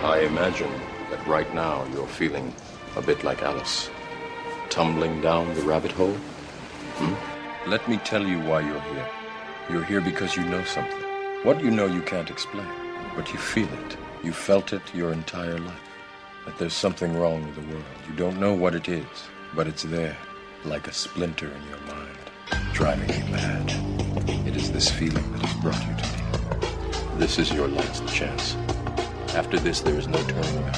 I imagine that right now you're feeling a bit like Alice, tumbling down the rabbit hole. Let me tell you why you're here. You're here because you know something. What you know you can't explain, but you feel it. You felt it your entire life. That there's something wrong with the world. You don't know what it is, but it's there, like a splinter in your mind, driving you mad. It is this feeling that has brought you to me. This is your last chance. After this, there is no turning back.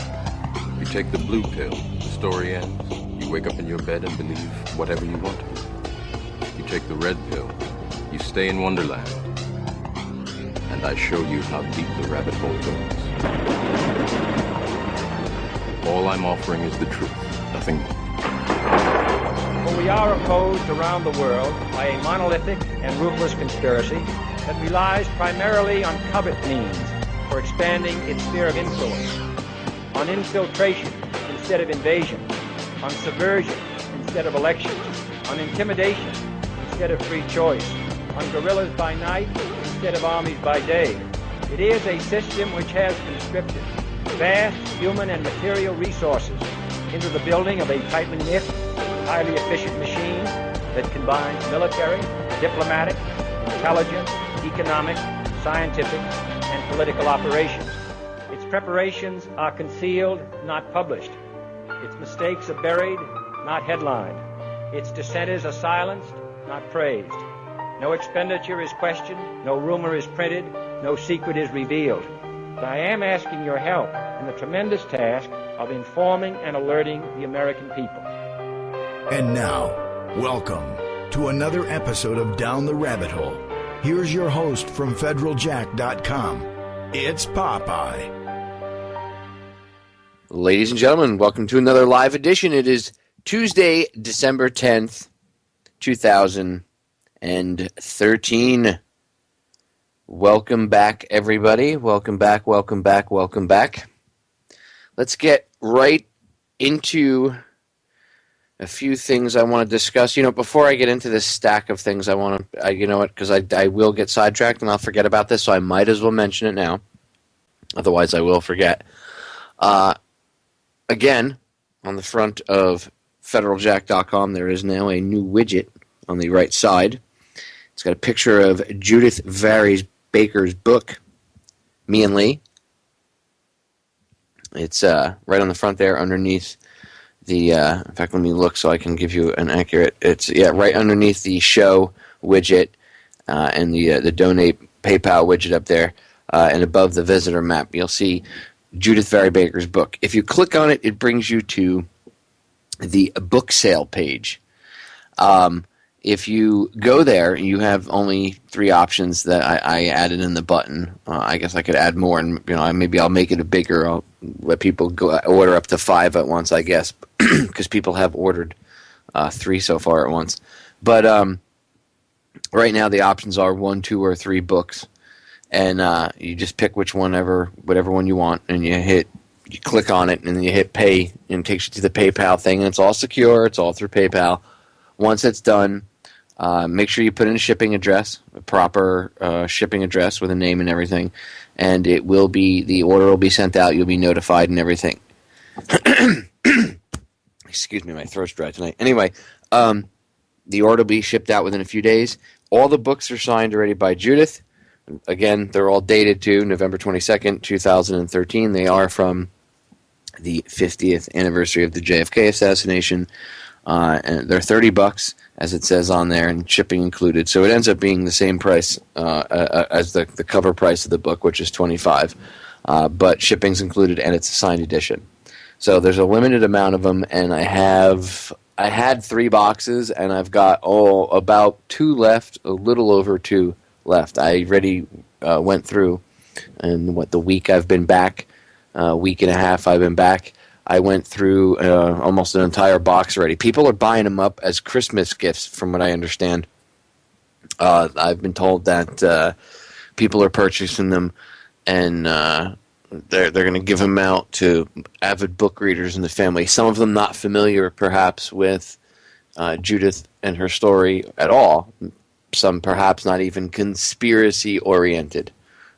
You take the blue pill, the story ends. You wake up in your bed and believe whatever you want to. You take the red pill, you stay in Wonderland, and I show you how deep the rabbit hole goes. All I'm offering is the truth, nothing more. For we are opposed around the world by a monolithic and ruthless conspiracy that relies primarily on covert means for expanding its sphere of influence, on infiltration instead of invasion, on subversion instead of elections, on intimidation instead of free choice, on guerrillas by night instead of armies by day. It is a system which has conscripted vast human and material resources into the building of a tightly knit, highly efficient machine that combines military, diplomatic, intelligence, economic, scientific, and political operations. Its preparations are concealed, not published. Its mistakes are buried, not headlined. Its dissenters are silenced, not praised. No expenditure is questioned, no rumor is printed, no secret is revealed. But I am asking your help in the tremendous task of informing and alerting the American people. And now, welcome to another episode of Down the Rabbit Hole. Here's your host from federaljack.com. It's Popeye. Ladies and gentlemen, welcome to another live edition. It is Tuesday, December 10th, 2013. Welcome back, everybody. Welcome back, welcome back, welcome back. Let's get right into a few things I want to discuss. You know, before I get into this stack of things, I want to, you know what, because I will get sidetracked and I'll forget about this, so I might as well mention it now. Otherwise, I will forget. Again, on the front of federaljack.com, there is now a new widget on the right side. It's got a picture of Judith Vary Baker's book, Me and Lee. It's right on the front there underneath the, in fact, let me look so I can give you an accurate, it's, right underneath the show widget and the donate PayPal widget up there, and above the visitor map, you'll see Judith Vary Baker's book. If you click on it, it brings you to the book sale page. If you go there, you have only 3 options that I added in the button. I guess I could add more, and maybe I'll make it a bigger. I'll let people go order up to 5 at once, I guess, because people have ordered 3 so far at once. But right now the options are 1, 2, or 3 books, and you just pick whatever one you want, and you click on it, and then you hit pay, and it takes you to the PayPal thing, and it's all secure. It's all through PayPal. Once it's done, make sure you put in a shipping address, a proper shipping address with a name and everything, and the order will be sent out. You'll be notified and everything. Excuse me, my throat's dry tonight. Anyway, the order will be shipped out within a few days. All the books are signed already by Judith. Again, they're all dated to November 22nd, 2013. They are from the 50th anniversary of the JFK assassination. And they're $30, as it says on there, and shipping included. So it ends up being the same price as the cover price of the book, which is $25. But shipping's included, and it's a signed edition. So there's a limited amount of them, and I had 3 boxes, and I've got about 2 left, a little over 2 left. I already went through, and the week I've been back, week and a half I've been back, I went through almost an entire box already. People are buying them up as Christmas gifts, from what I understand. I've been told that people are purchasing them, and they're going to give them out to avid book readers in the family. Some of them not familiar, perhaps, with Judith and her story at all. Some perhaps not even conspiracy-oriented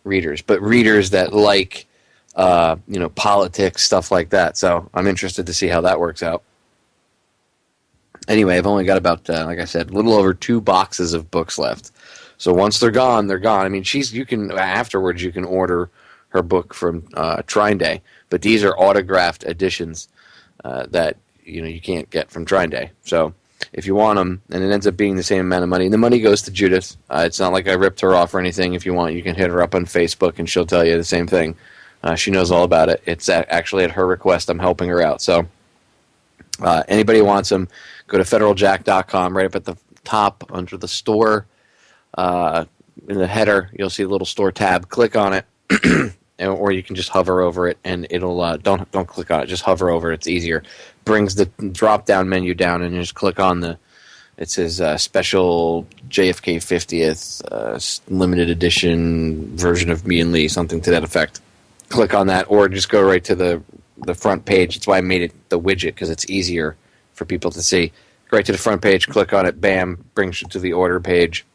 readers, but readers that like politics, stuff like that. So I'm interested to see how that works out. Anyway, I've only got about, like I said, a little over 2 boxes of books left. So once they're gone, they're gone. I mean, afterwards you can order her book from Trine Day, but these are autographed editions that you can't get from Trine Day. So if you want them, and it ends up being the same amount of money, the money goes to Judith. It's not like I ripped her off or anything. If you want, you can hit her up on Facebook, and she'll tell you the same thing. She knows all about it. It's actually at her request. I'm helping her out. So anybody who wants them, go to federaljack.com. Right up at the top under the store, in the header, you'll see a little store tab. Click on it, or you can just hover over it, and it'll don't click on it. Just hover over it. It's easier. Brings the drop-down menu down, and you just click on it says special JFK 50th limited edition version of Me and Lee, something to that effect. Click on that, or just go right to the front page. That's why I made it the widget, because it's easier for people to see. Go right to the front page, click on it, bam, brings you to the order page.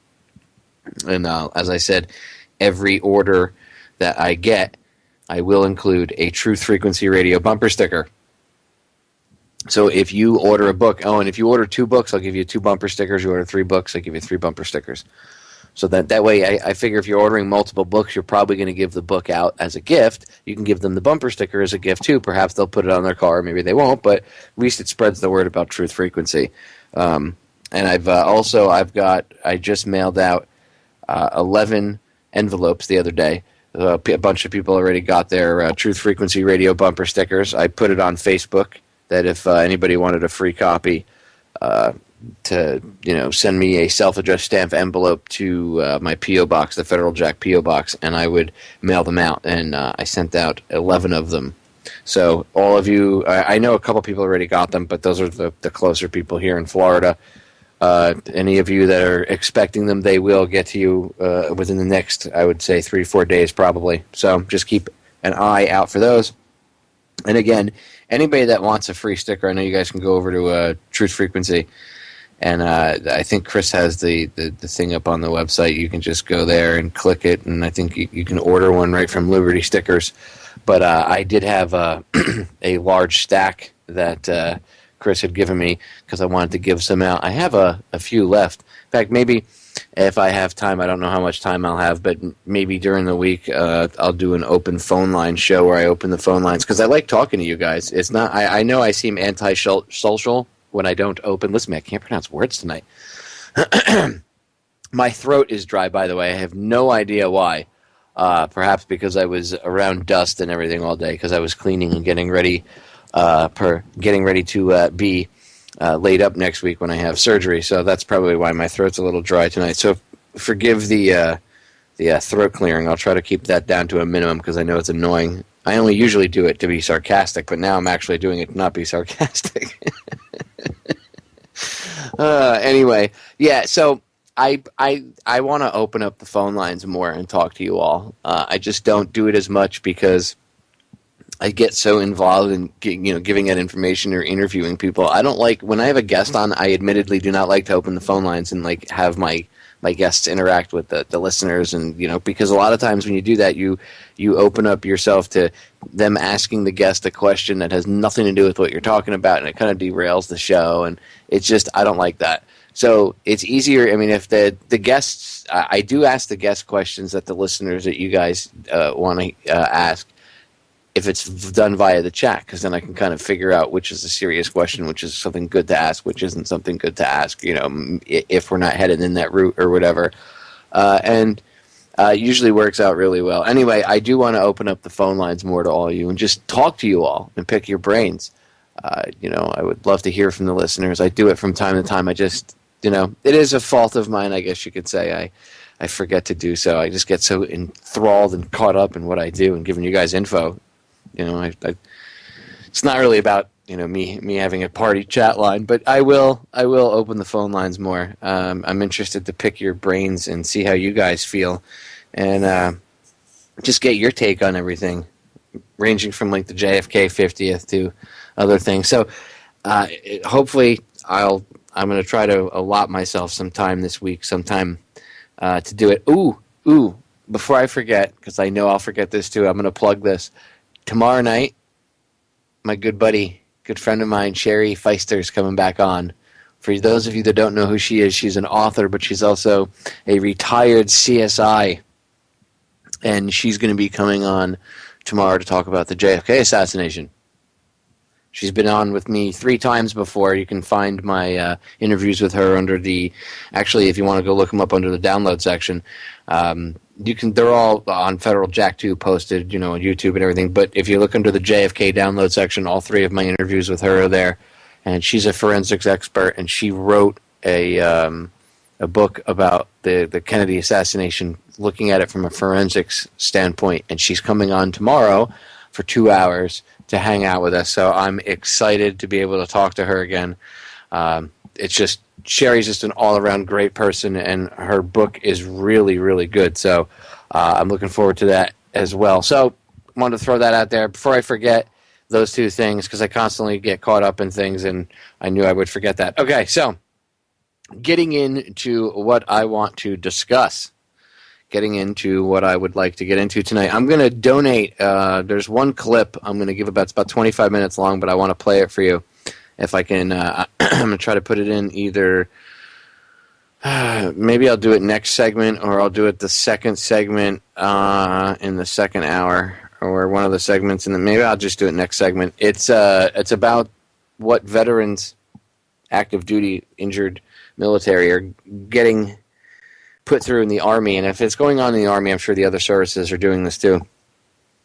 And as I said, every order that I get, I will include a Truth Frequency Radio bumper sticker. So if you order a book, and if you order 2 books, I'll give you 2 bumper stickers. You order 3 books, I'll give you 3 bumper stickers. So that way, I figure if you're ordering multiple books, you're probably going to give the book out as a gift. You can give them the bumper sticker as a gift too. Perhaps they'll put it on their car, maybe they won't, but at least it spreads the word about Truth Frequency. And I just mailed out 11 envelopes the other day. A bunch of people already got their Truth Frequency Radio bumper stickers. I put it on Facebook that if anybody wanted a free copy, to send me a self-addressed stamp envelope to my P.O. box, the Federal Jack P.O. box, and I would mail them out. And I sent out 11 of them. So all of you, I know a couple people already got them, but those are the closer people here in Florida. Any of you that are expecting them, they will get to you within the next, I would say, 3 to 4 days probably. So just keep an eye out for those. And again, anybody that wants a free sticker, I know you guys can go over to Truth Frequency. And I think Chris has the thing up on the website. You can just go there and click it, and I think you can order one right from Liberty Stickers. But I did have a large stack that Chris had given me because I wanted to give some out. I have a few left. In fact, maybe if I have time, I don't know how much time I'll have, but maybe during the week I'll do an open phone line show where I open the phone lines because I like talking to you guys. It's not. I know I seem anti-social when I don't open. Listen, I can't pronounce words tonight. My throat is dry, by the way. I have no idea why. Perhaps because I was around dust and everything all day because I was cleaning and getting ready to be laid up next week when I have surgery. So that's probably why my throat's a little dry tonight. So forgive the throat clearing. I'll try to keep that down to a minimum because I know it's annoying. I only usually do it to be sarcastic, but now I'm actually doing it to not be sarcastic. Anyway, yeah, so I want to open up the phone lines more and talk to you all. I just don't do it as much because I get so involved in giving out information or interviewing people. I don't like when I have a guest on. I admittedly do not like to open the phone lines and have my guests interact with the listeners, and because a lot of times when you do that, you open up yourself to them asking the guest a question that has nothing to do with what you're talking about, and it kind of derails the show, and it's just I don't like that. So it's easier. I mean, if the guests, I do ask the guest questions that the listeners that you guys want to ask. If it's done via the chat, because then I can kind of figure out which is a serious question, which is something good to ask, which isn't something good to ask, if we're not headed in that route or whatever. And usually works out really well. Anyway, I do want to open up the phone lines more to all of you and just talk to you all and pick your brains. I would love to hear from the listeners. I do it from time to time. I just, it is a fault of mine, I guess you could say. I forget to do so. I just get so enthralled and caught up in what I do and giving you guys info. It's not really about me having a party chat line, but I will open the phone lines more. I'm interested to pick your brains and see how you guys feel, and just get your take on everything, ranging from the JFK 50th to other things. So hopefully I'm going to try to allot myself some time this week, sometime to do it. Ooh! Before I forget, because I know I'll forget this too, I'm going to plug this. tomorrow night, my good buddy, good friend of mine, Sherry Feister, is coming back on. For those of you that don't know who she is, she's an author, but she's also a retired CSI. And she's going to be coming on tomorrow to talk about the JFK assassination. She's been on with me 3 times before. You can find my interviews with her under the... Actually, if you want to go look them up under the download section, you can. They're all on Federal Jack 2 posted, on YouTube and everything. But if you look under the JFK download section, all 3 of my interviews with her are there. And she's a forensics expert, and she wrote a book about the Kennedy assassination, looking at it from a forensics standpoint. And she's coming on tomorrow for 2 hours to hang out with us. So I'm excited to be able to talk to her again. It's just, Sherry's just an all-around great person, and her book is really, really good. So I'm looking forward to that as well. So I wanted to throw that out there before I forget those 2 things, because I constantly get caught up in things, and I knew I would forget that. Okay, so getting into what I want to discuss. Getting into what I would like to get into tonight. I'm going to donate. There's one clip I'm going to give it's about 25 minutes long, but I want to play it for you. If I can, I'm going to try to put it in either, maybe I'll do it next segment, or I'll do it the second segment in the second hour, or one of the segments, and then maybe I'll just do it next segment. It's about what veterans, active duty, injured military are getting put through in the Army, and if it's going on in the Army, I'm sure the other services are doing this too.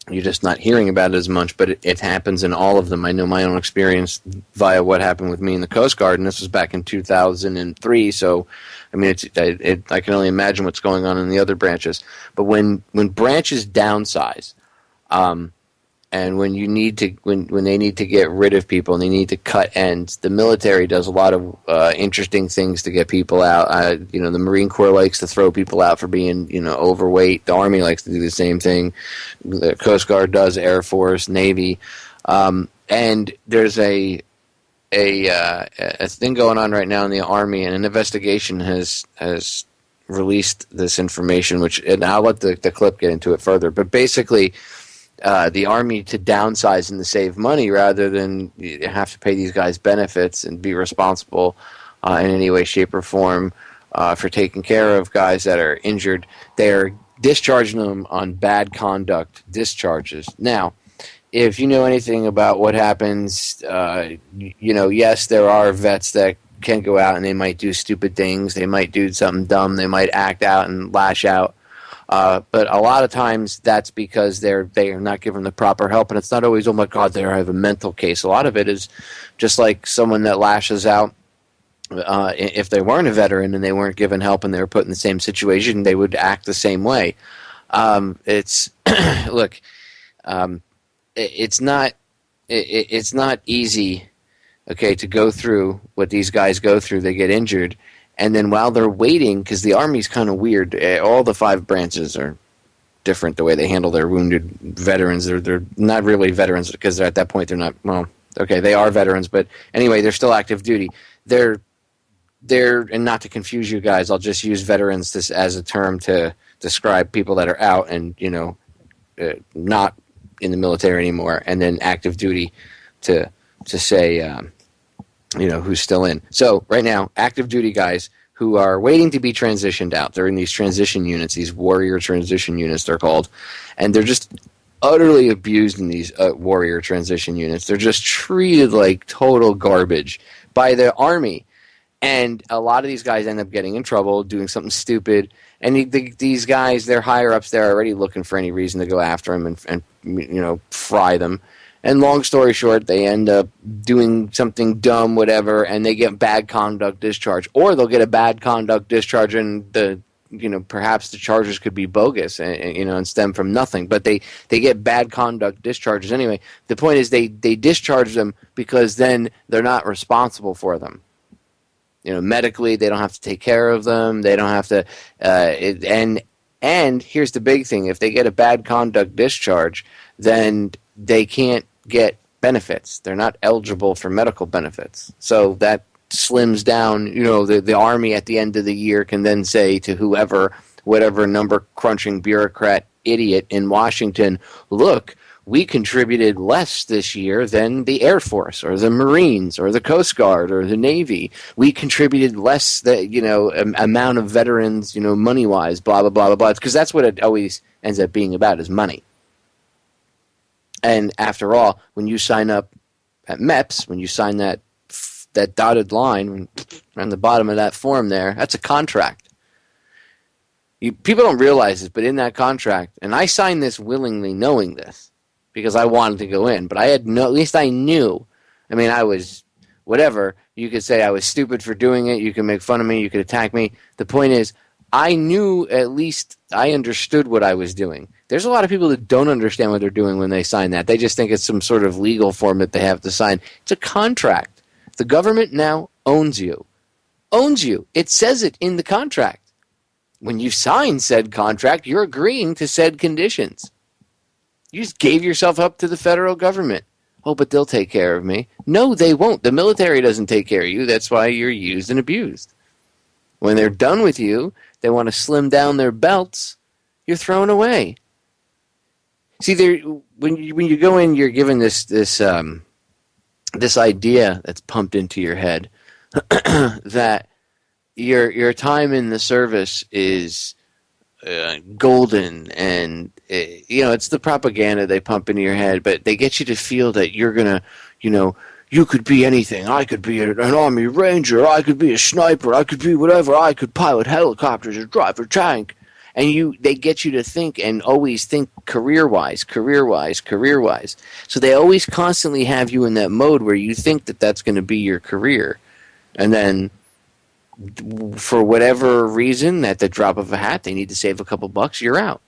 You're just not hearing about it as much, but it happens in all of them. I know my own experience via what happened with me in the Coast Guard, and this was back in 2003, so I mean, I can only imagine what's going on in the other branches. But when branches downsize, and when they need to get rid of people and they need to cut ends, the military does a lot of interesting things to get people out. The Marine Corps likes to throw people out for being overweight. The Army likes to do the same thing. The Coast Guard does, Air Force, Navy, and there's a thing going on right now in the Army, and an investigation has released this information. And I'll let the clip get into it further, but basically, the Army to downsize and to save money rather than have to pay these guys benefits and be responsible in any way, shape, or form for taking care of guys that are injured. They're discharging them on bad conduct discharges. Now, if you know anything about what happens, yes, there are vets that can go out and they might do stupid things. They might do something dumb. They might act out and lash out. But a lot of times that's because they are not given the proper help, and it's not always, oh my God, they have a mental case. A lot of it is just like someone that lashes out. If they weren't a veteran and they weren't given help and they were put in the same situation, they would act the same way. It's not easy, okay, to go through what these guys go through. They get injured. And then while they're waiting, because the Army's kind of weird, all the 5 branches are different the way they handle their wounded veterans. They're not really veterans, because at that point they're not, well, okay, they are veterans, but anyway, they're still active duty. They're and not to confuse you guys, I'll just use veterans as a term to describe people that are out and, not in the military anymore, and then active duty to say, who's still in. So right now, active duty guys who are waiting to be transitioned out. They're in these transition units, these warrior transition units they're called, and they're just utterly abused in these warrior transition units. They're just treated like total garbage by the Army. And a lot of these guys end up getting in trouble, doing something stupid, and these guys, their higher-ups, they're already looking for any reason to go after them and fry them. And long story short, they end up doing something dumb, whatever, and they get bad conduct discharge. Or they'll get a bad conduct discharge, and perhaps the charges could be bogus, and stem from nothing. But they get bad conduct discharges anyway. The point is they discharge them because then they're not responsible for them. Medically, they don't have to take care of them. They don't have to, and here's the big thing: if they get a bad conduct discharge, then they can't get benefits. They're not eligible for medical benefits. So that slims down. The Army at the end of the year can then say to whoever, whatever number crunching bureaucrat idiot in Washington, look, we contributed less this year than the Air Force or the Marines or the Coast Guard or the Navy. We contributed less, amount of veterans, money-wise, blah, blah, blah, blah, blah. Because that's what it always ends up being about, is money. And after all, when you sign up at MEPS, when you sign that dotted line on the bottom of that form there, that's a contract. People don't realize this, but in that contract, and I signed this willingly knowing this because I wanted to go in, but at least I knew. I mean, I was, whatever, you could say I was stupid for doing it, you can make fun of me, you could attack me. The point is, I knew, at least I understood what I was doing. There's a lot of people that don't understand what they're doing when they sign that. They just think it's some sort of legal form that they have to sign. It's a contract. The government now owns you. Owns you. It says it in the contract. When you sign said contract, you're agreeing to said conditions. You just gave yourself up to the federal government. Oh, but they'll take care of me. No, they won't. The military doesn't take care of you. That's why you're used and abused. When they're done with you, they want to slim down their belts, you're thrown away. See, when you go in, you're given this idea that's pumped into your head that your time in the service is golden, and it's the propaganda they pump into your head, but they get you to feel that you're gonna, you could be anything. I could be an Army Ranger. I could be a sniper. I could be whatever. I could pilot helicopters or drive a tank. And they get you to think and always think career-wise. So they always constantly have you in that mode where you think that that's going to be your career. And then for whatever reason, at the drop of a hat, they need to save a couple bucks, you're out.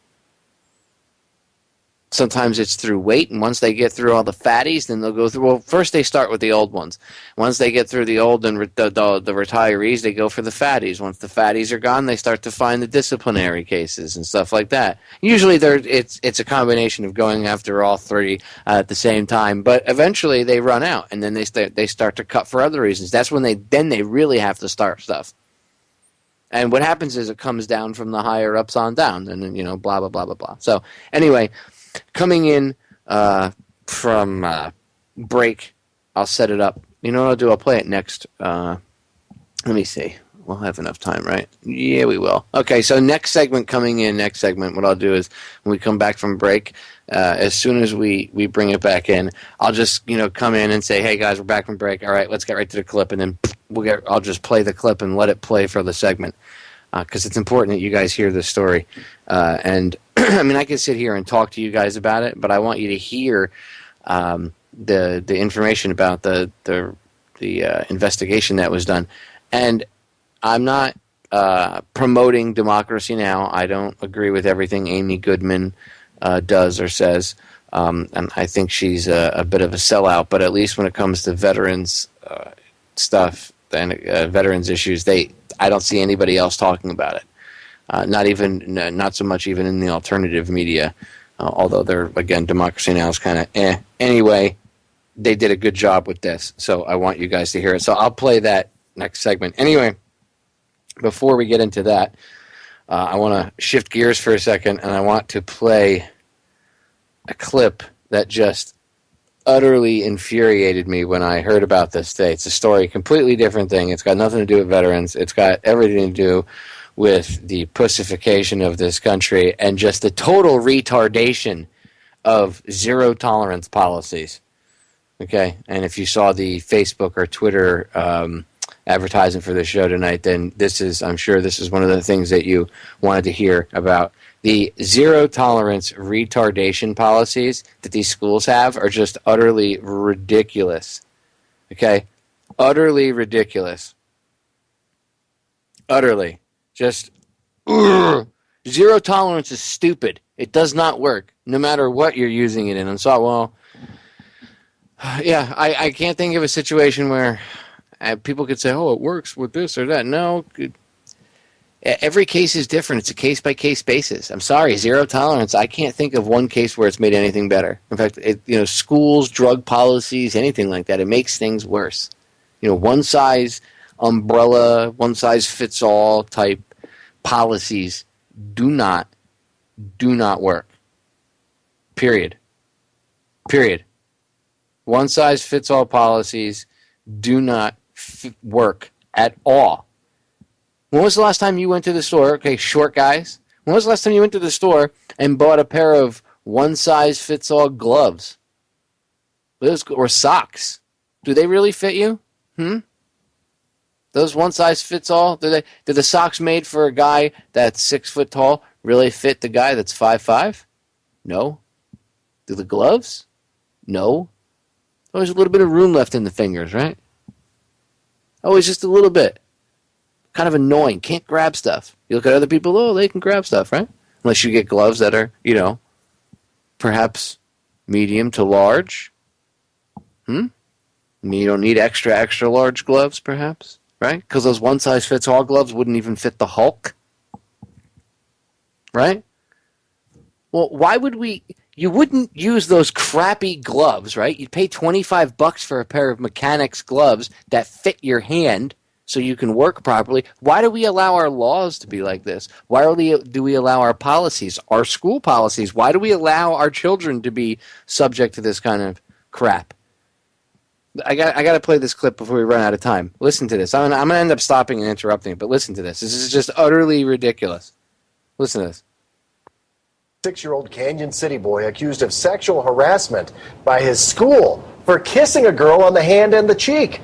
Sometimes it's through weight, and once they get through all the fatties, then they'll go through. Well, first they start with the old ones. Once they get through the old and the retirees, they go for the fatties. Once the fatties are gone, they start to find the disciplinary cases and stuff like that. Usually, it's a combination of going after all three at the same time, but eventually they run out, and then they start to cut for other reasons. That's when they really have to start stuff. And what happens is it comes down from the higher ups on down, and then blah blah blah blah blah. So anyway. Coming in from break, I'll set it up. You know what I'll do? I'll play it next. Let me see. We'll have enough time, right? Yeah, we will. Okay, so next segment, what I'll do is when we come back from break, as soon as we bring it back in, I'll just come in and say, hey guys, we're back from break. All right, let's get right to the clip, and then I'll just play the clip and let it play for the segment. Because it's important that you guys hear this story. And I mean, I can sit here and talk to you guys about it, but I want you to hear the information about the investigation that was done. And I'm not promoting democracy now. I don't agree with everything Amy Goodman does or says. And I think she's a bit of a sellout. But at least when it comes to veterans stuff and veterans issues, I don't see anybody else talking about it. Not so much even in the alternative media, although Democracy Now! Is kind of eh. Anyway, they did a good job with this, so I want you guys to hear it. So I'll play that next segment. Anyway, before we get into that, I want to shift gears for a second, and I want to play a clip that just utterly infuriated me when I heard about this today. It's a story, completely different thing. It's got nothing to do with veterans. It's got everything to do with the pussification of this country and just the total retardation of zero tolerance policies. Okay? And if you saw the Facebook or Twitter advertising for the show tonight, then I'm sure this is one of the things that you wanted to hear about. The zero tolerance retardation policies that these schools have are just utterly ridiculous. Okay? Utterly ridiculous. Utterly. Just, zero tolerance is stupid. It does not work, no matter what you're using it in. And so, I can't think of a situation where people could say, oh, it works with this or that. No, every case is different. It's a case-by-case basis. I'm sorry, zero tolerance. I can't think of one case where it's made anything better. In fact, schools, drug policies, anything like that, it makes things worse. One size umbrella, one size fits all type policies do not work. Period. Period. One-size-fits-all policies do not work at all. When was the last time you went to the store? Okay, short guys. When was the last time you went to the store and bought a pair of one-size-fits-all gloves? Or socks? Do they really fit you? Those one-size-fits-all? Do the socks made for a guy that's 6 foot tall really fit the guy that's 5'5"? No. Do the gloves? No. Always a little bit of room left in the fingers, right? Always just a little bit. Kind of annoying. Can't grab stuff. You look at other people, oh, they can grab stuff, right? Unless you get gloves that are, perhaps medium to large. You don't need extra large gloves, perhaps, right? Because those one-size-fits-all gloves wouldn't even fit the Hulk, right? Well, why would we... You wouldn't use those crappy gloves, right? You'd pay $25 for a pair of mechanics gloves that fit your hand so you can work properly. Why do we allow our laws to be like this? Why do we allow our policies, our school policies? Why do we allow our children to be subject to this kind of crap? I got to play this clip before we run out of time. Listen to this. I'm going to end up stopping and interrupting, but listen to this. This is just utterly ridiculous. Listen to this. 6-year-old Canyon City boy accused of sexual harassment by his school for kissing a girl on the hand and the cheek.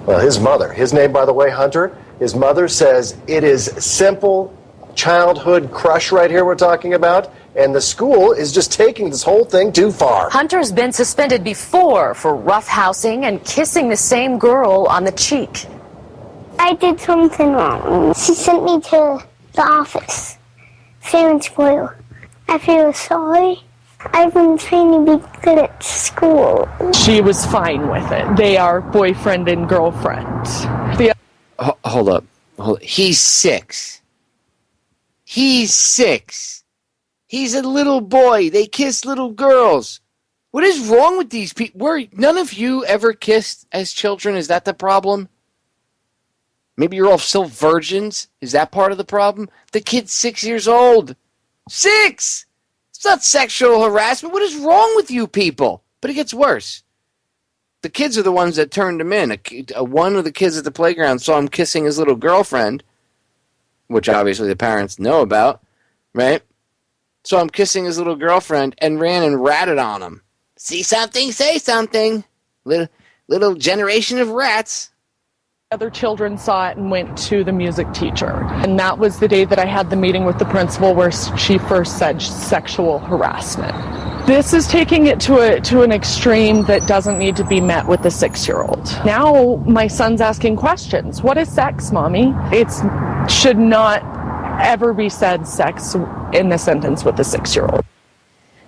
Well, his mother, his name, by the way, Hunter, his mother says it is simple childhood crush right here we're talking about, and the school is just taking this whole thing too far. Hunter's been suspended before for roughhousing and kissing the same girl on the cheek. I did something wrong. She sent me to the office, fair and spoil. I feel sorry. I've been trying to be good at school. She was fine with it. They are boyfriend and girlfriend. Hold up. He's 6. He's 6. He's a little boy. They kiss little girls. What is wrong with these people? None of you ever kissed as children? Is that the problem? Maybe you're all still virgins? Is that part of the problem? The kid's 6 years old. 6! It's not sexual harassment. What is wrong with you people? But it gets worse. The kids are the ones that turned him in. One of the kids at the playground saw him kissing his little girlfriend, which obviously the parents know about, right? Saw him kissing his little girlfriend and ran and ratted on him. See something, say something. Little generation of rats. Other children saw it and went to the music teacher. And that was the day that I had the meeting with the principal where she first said sexual harassment. This is taking it to an extreme that doesn't need to be met with a 6-year-old. Now my son's asking questions. What is sex, Mommy? It should not ever be said sex in the sentence with a 6-year-old.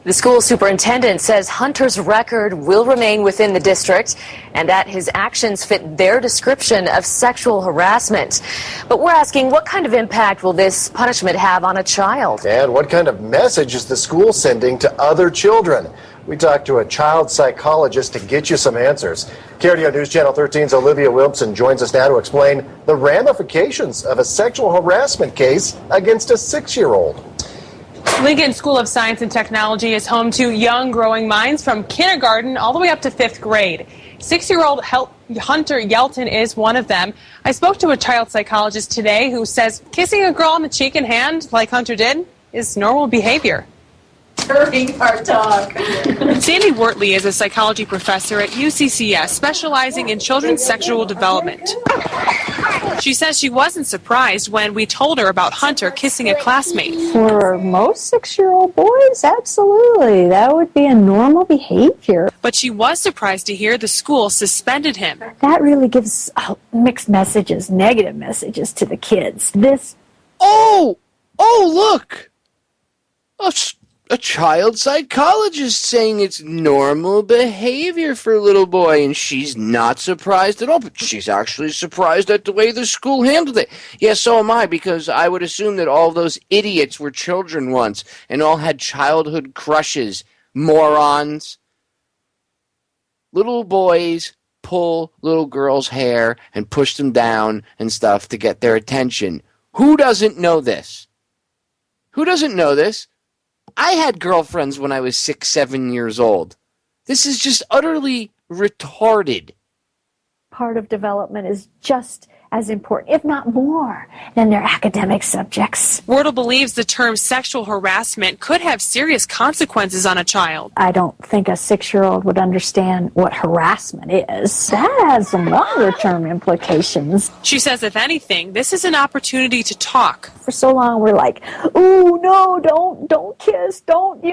The school superintendent says Hunter's record will remain within the district and that his actions fit their description of sexual harassment. But we're asking, what kind of impact will this punishment have on a child? And what kind of message is the school sending to other children? We talked to a child psychologist to get you some answers. KRDO News Channel 13's Olivia Wilson joins us now to explain the ramifications of a sexual harassment case against a 6-year-old. Lincoln School of Science and Technology is home to young growing minds from kindergarten all the way up to 5th grade. 6-year-old Hunter Yelton is one of them. I spoke to a child psychologist today who says kissing a girl on the cheek and hand, like Hunter did, is normal behavior. Our talk. Sandy Wortley is a psychology professor at UCCS, specializing in children's sexual development. She says she wasn't surprised when we told her about Hunter kissing a classmate. For most 6-year-old boys, absolutely. That would be a normal behavior. But she was surprised to hear the school suspended him. That really gives mixed messages, negative messages to the kids. Oh, look! A child psychologist saying it's normal behavior for a little boy, and she's not surprised at all, but she's actually surprised at the way the school handled it. Yeah, so am I, because I would assume that all those idiots were children once, and all had childhood crushes. Morons. Little boys pull little girls' hair and push them down and stuff to get their attention. Who doesn't know this? Who doesn't know this? I had girlfriends when I was 6, 7 years old. This is just utterly retarded. Part of development is just as important, if not more, than their academic subjects. Wardle believes the term sexual harassment could have serious consequences on a child. I don't think a 6-year-old would understand what harassment is. That has some longer-term implications. She says, if anything, this is an opportunity to talk. For so long, we're like, ooh, no, don't kiss, don't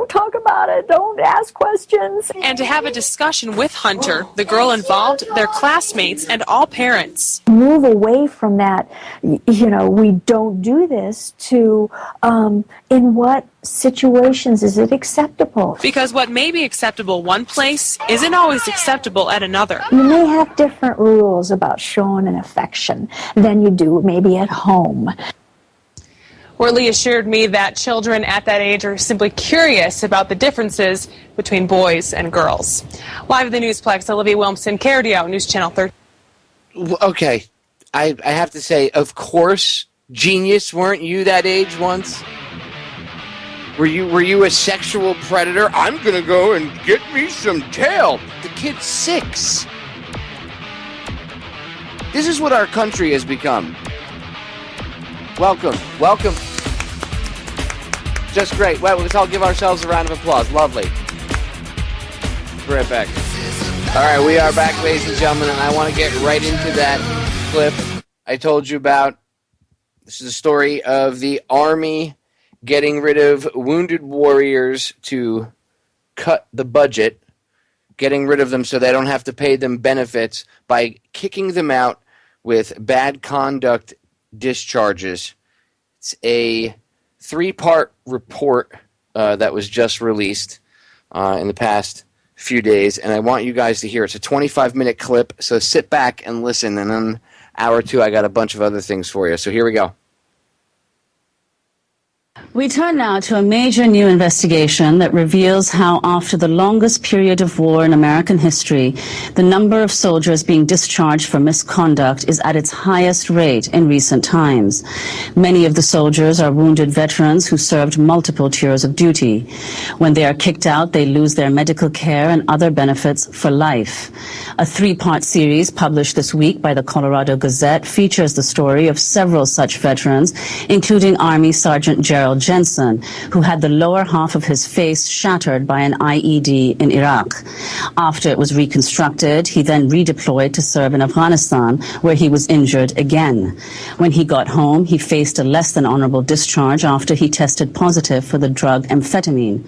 talk about it, don't ask questions. And to have a discussion with Hunter, the girl involved, their classmates, and all parents. Move away from that, we don't do this, to in what situations is it acceptable? Because what may be acceptable one place isn't always acceptable at another. You may have different rules about showing an affection than you do maybe at home. Worley assured me that children at that age are simply curious about the differences between boys and girls. Live at the Newsplex, Olivia Wilmson, KRDO, News Channel 13. Okay, I have to say, of course, genius, weren't you that age once? Were you a sexual predator? I'm gonna go and get me some tail. The kid's 6. This is what our country has become. Welcome. Just great. Well, let's all give ourselves a round of applause. Lovely. Be right back. All right, we are back, ladies and gentlemen, and I want to get right into that clip I told you about. This is a story of the Army getting rid of wounded warriors to cut the budget, getting rid of them so they don't have to pay them benefits by kicking them out with bad conduct discharges. It's a 3-part report that was just released in the past few days, and I want you guys to hear it. It's a 25-minute clip, so sit back and listen, and in an hour or two I got a bunch of other things for you. So here we go. We turn now to a major new investigation that reveals how, after the longest period of war in American history, the number of soldiers being discharged for misconduct is at its highest rate in recent times. Many of the soldiers are wounded veterans who served multiple tours of duty. When they are kicked out, they lose their medical care and other benefits for life. A 3-part series published this week by the Colorado Gazette features the story of several such veterans, including Army Sergeant Gerald Jensen, who had the lower half of his face shattered by an IED in Iraq. After it was reconstructed, he then redeployed to serve in Afghanistan, where he was injured again. When he got home, he faced a less than honorable discharge after he tested positive for the drug amphetamine.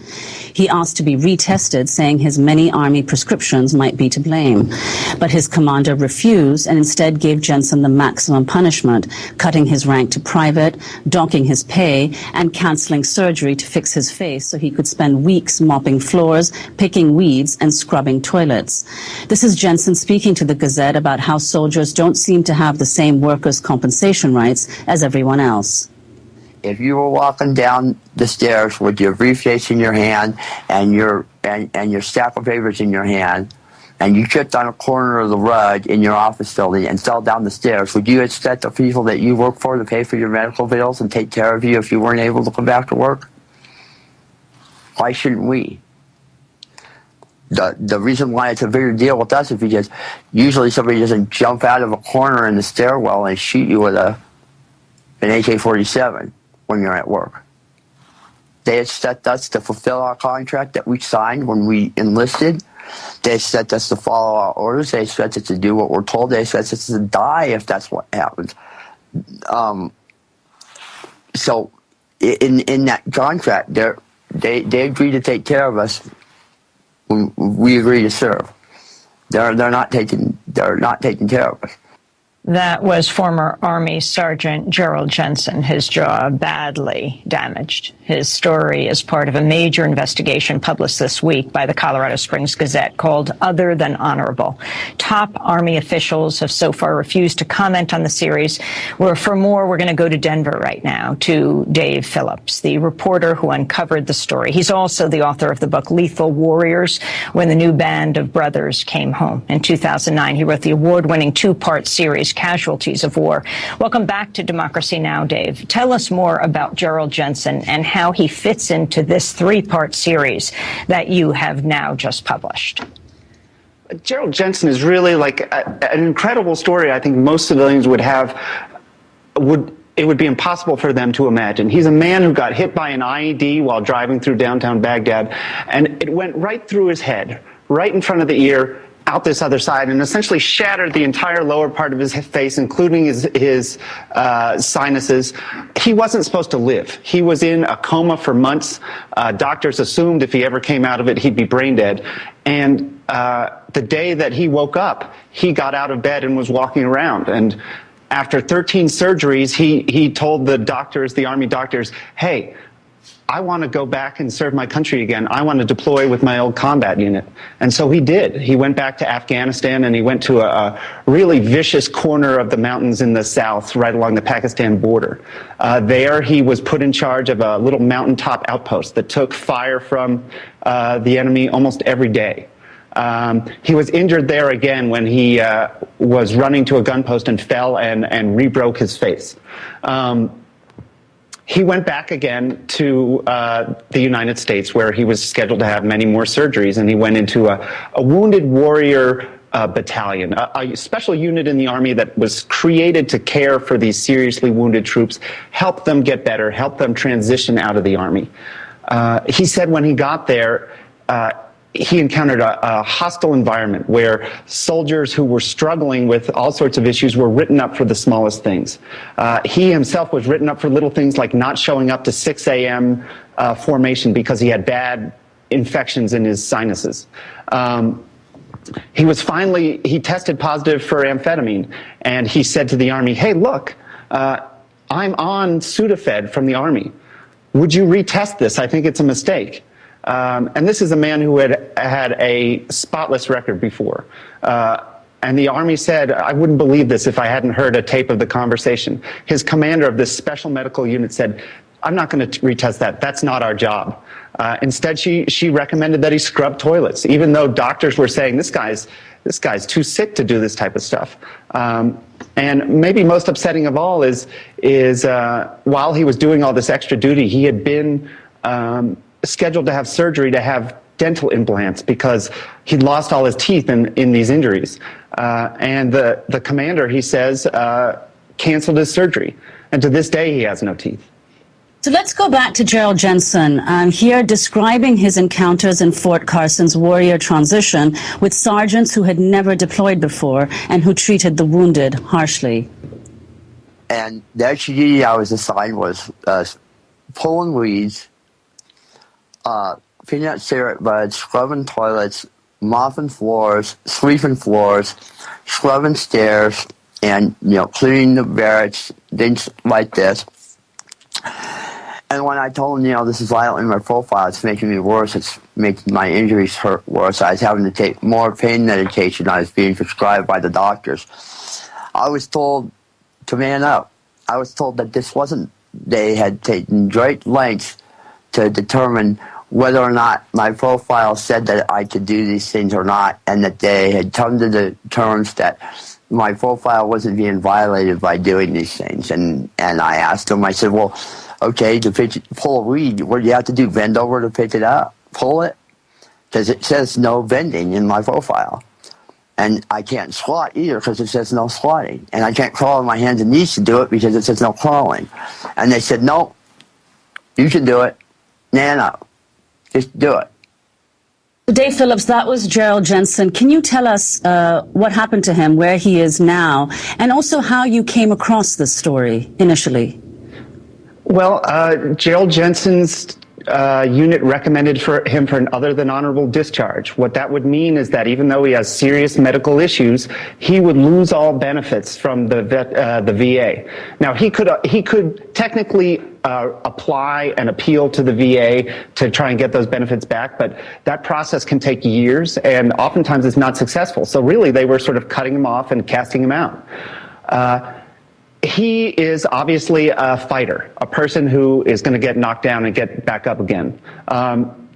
He asked to be retested, saying his many Army prescriptions might be to blame. But his commander refused and instead gave Jensen the maximum punishment, cutting his rank to private, docking his pay, and canceling surgery to fix his face so he could spend weeks mopping floors, picking weeds, and scrubbing toilets. This is Jensen speaking to the Gazette about how soldiers don't seem to have the same workers' compensation rights as everyone else. If you were walking down the stairs with your briefcase in your hand and your stack of papers in your hand, and you tripped on a corner of the rug in your office building and fell down the stairs, would you expect the people that you work for to pay for your medical bills and take care of you if you weren't able to come back to work? Why shouldn't we? The reason why it's a bigger deal with us is because usually somebody doesn't jump out of a corner in the stairwell and shoot you with an AK-47 when you're at work. They expect us to fulfill our contract that we signed when we enlisted. They expect us to follow our orders. They expect us to do what we're told. They expect us to die if that's what happens. So in that contract, they agree to take care of us when we agree to serve. They're not taking care of us. That was former Army Sergeant Gerald Jensen, his jaw badly damaged. His story is part of a major investigation published this week by the Colorado Springs Gazette called Other Than Honorable. Top Army officials have so far refused to comment on the series. For more, we're going to go to Denver right now to Dave Phillips, the reporter who uncovered the story. He's also the author of the book Lethal Warriors, When the New Band of Brothers Came Home. In 2009, he wrote the award-winning 2-part series, Casualties of War. Welcome back to Democracy Now!, Dave. Tell us more about Gerald Jensen and how he fits into this 3-part series that you have now just published. Gerald Jensen is really like an incredible story. I think most civilians would have, it would be impossible for them to imagine. He's a man who got hit by an IED while driving through downtown Baghdad, and it went right through his head, right in front of the ear, out this other side, and essentially shattered the entire lower part of his face, including his sinuses. He wasn't supposed to live. He was in a coma for months. Doctors assumed if he ever came out of it, he'd be brain dead. And the day that he woke up, he got out of bed and was walking around. And after 13 surgeries, he told the doctors, the Army doctors, hey, I want to go back and serve my country again. I want to deploy with my old combat unit. And so he did. He went back to Afghanistan, and he went to a really vicious corner of the mountains in the south, right along the Pakistan border. There he was put in charge of a little mountaintop outpost that took fire from the enemy almost every day. He was injured there again when he was running to a gun post and fell and re-broke his face. He went back again to the United States, where he was scheduled to have many more surgeries, and he went into a wounded warrior battalion, a special unit in the Army that was created to care for these seriously wounded troops, help them get better, help them transition out of the Army. He said when he got there, he encountered a hostile environment where soldiers who were struggling with all sorts of issues were written up for the smallest things. He himself was written up for little things like not showing up to 6 a.m. Formation because he had bad infections in his sinuses. He tested positive for amphetamine, and he said to the Army, hey, look, I'm on Sudafed from the Army. Would you retest this? I think it's a mistake. And this is a man who had a spotless record before. And the Army said, I wouldn't believe this if I hadn't heard a tape of the conversation. His commander of this special medical unit said, I'm not going to retest that. That's not our job. Instead, she recommended that he scrub toilets, even though doctors were saying, this guy's too sick to do this type of stuff. And maybe most upsetting of all is while he was doing all this extra duty, he had been scheduled to have surgery to have dental implants because he'd lost all his teeth in these injuries. And the commander, he says, canceled his surgery. And to this day, he has no teeth. So let's go back to Gerald Jensen. Here describing his encounters in Fort Carson's warrior transition with sergeants who had never deployed before and who treated the wounded harshly. And the extra duty I was assigned was pulling weeds, feeding out cigarette butts, scrubbing toilets, mopping floors, sweeping floors, scrubbing stairs, and cleaning the barracks, things like this. And when I told him, this is violating my profile, it's making me worse, it's making my injuries hurt worse, I was having to take more pain medication I was being prescribed by the doctors. I was told to man up. I was told that this wasn't, they had taken great lengths to determine whether or not my profile said that I could do these things or not, and that they had come to the terms that my profile wasn't being violated by doing these things. And I asked them, I said, well, okay, to pull a weed, what do you have to do, bend over to pick it up, pull it? Because it says no bending in my profile. And I can't squat either because it says no squatting. And I can't crawl on my hands and knees to do it because it says no crawling. And they said, no, you should do it. No. Just do it. Dave Phillips, that was Gerald Jensen. Can you tell us what happened to him, where he is now, and also how you came across this story initially? Well, Gerald Jensen's unit recommended for him for an other than honorable discharge. What that would mean is that even though he has serious medical issues, he would lose all benefits from the VA. Now, he could technically apply and appeal to the VA to try and get those benefits back, but that process can take years, and oftentimes it's not successful. So really, they were sort of cutting him off and casting him out. He is obviously a fighter, a person who is going to get knocked down and get back up again.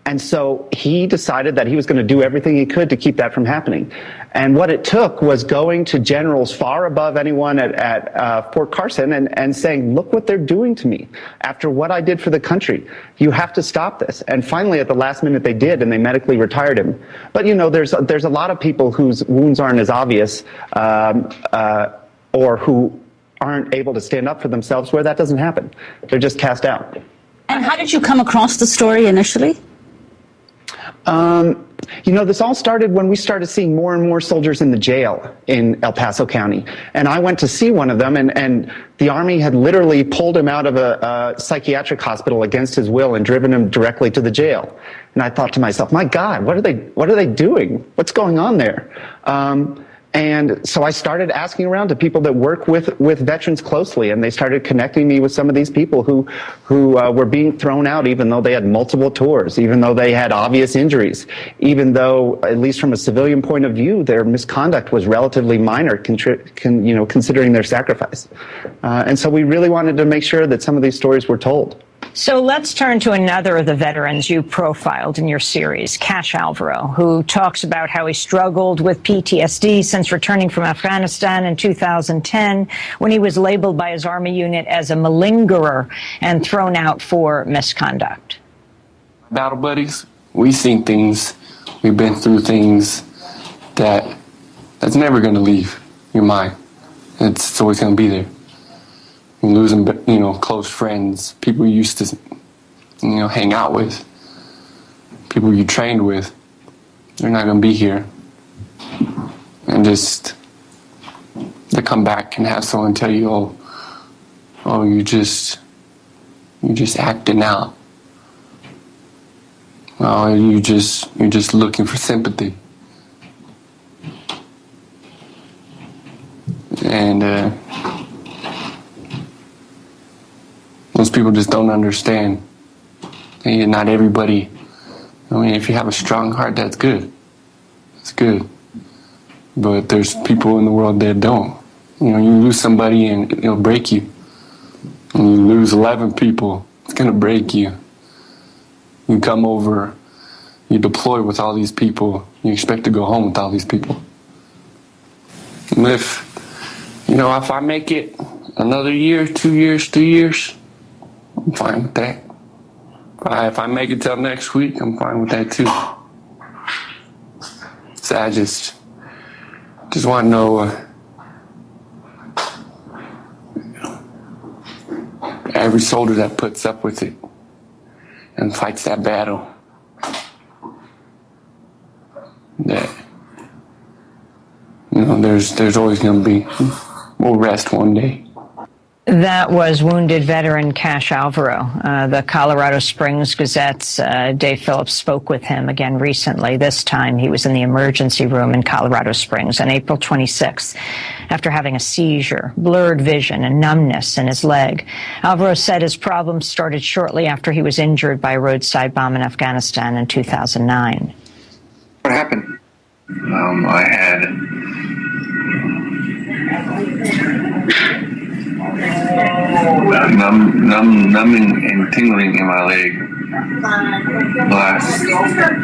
And so he decided that he was going to do everything he could to keep that from happening. And what it took was going to generals far above anyone at Fort Carson and saying, look what they're doing to me after what I did for the country. You have to stop this. And finally, at the last minute, they did, and they medically retired him. But, you know, there's a lot of people whose wounds aren't as obvious or who aren't able to stand up for themselves where that doesn't happen. They're just cast out. And how did you come across the story initially? You know, this all started when we started seeing more and more soldiers in the jail in El Paso County. And I went to see one of them, and the Army had literally pulled him out of a psychiatric hospital against his will and driven him directly to the jail. And I thought to myself, my God, what are they doing? What's going on there? And so I started asking around to people that work with veterans closely, and they started connecting me with some of these people who were being thrown out even though they had multiple tours, even though they had obvious injuries, even though, at least from a civilian point of view, their misconduct was relatively minor, considering their sacrifice. And so we really wanted to make sure that some of these stories were told. So let's turn to another of the veterans you profiled in your series, Cash Alvaro, who talks about how he struggled with PTSD since returning from Afghanistan in 2010, when he was labeled by his Army unit as a malingerer and thrown out for misconduct. Battle buddies, we've seen things, we've been through things that's never going to leave your mind. It's always going to be there. You're losing, close friends, people you used to, hang out with, people you trained with. They're not going to be here. And just to come back and have someone tell you, oh, you're just acting out. Oh, you're just looking for sympathy. And most people just don't understand. And not everybody, if you have a strong heart, that's good. That's good. But there's people in the world that don't. You lose somebody and it'll break you. And you lose 11 people, it's going to break you. You come over, you deploy with all these people, you expect to go home with all these people. And if I make it another year, 2 years, 3 years, I'm fine with that. If I make it till next week, I'm fine with that too. So I just want to know every soldier that puts up with it and fights that battle, that there's always going to be, we'll rest one day. That was wounded veteran Cash Alvaro. The Colorado Springs Gazette's Dave Phillips spoke with him again recently. This time he was in the emergency room in Colorado Springs on April 26th after having a seizure, blurred vision, and numbness in his leg. Alvaro said his problems started shortly after he was injured by a roadside bomb in Afghanistan in 2009. What happened? I had numbing and tingling in my leg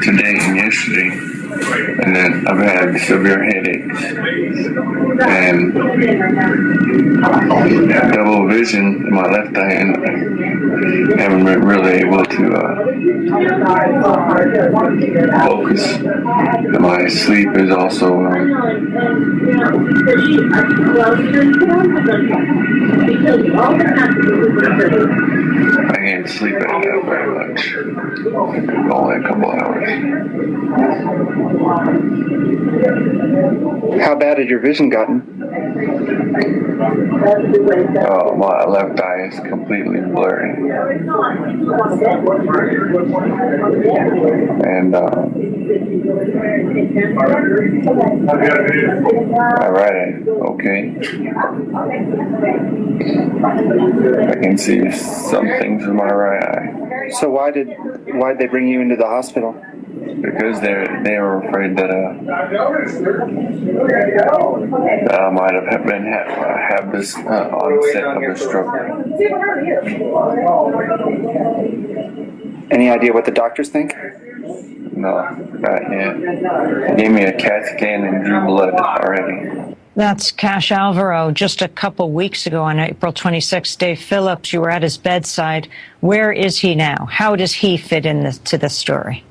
today and yesterday, and then I've had severe headaches and double vision in my left eye, and I haven't been really able to focus. And my sleep is also I can't sleep at night very much. Only a couple hours. How bad had your vision gotten? Oh, my left eye is completely blurry. And I read it, okay. I can see some things with my right eye. So why'd they bring you into the hospital? Because they were afraid that I might have this onset of a stroke. Any idea what the doctors think? No, not yet. They gave me a CAT scan and drew blood already. That's Cash Alvaro. Just a couple weeks ago on April 26th, Dave Phillips, you were at his bedside. Where is he now? How does he fit into this story?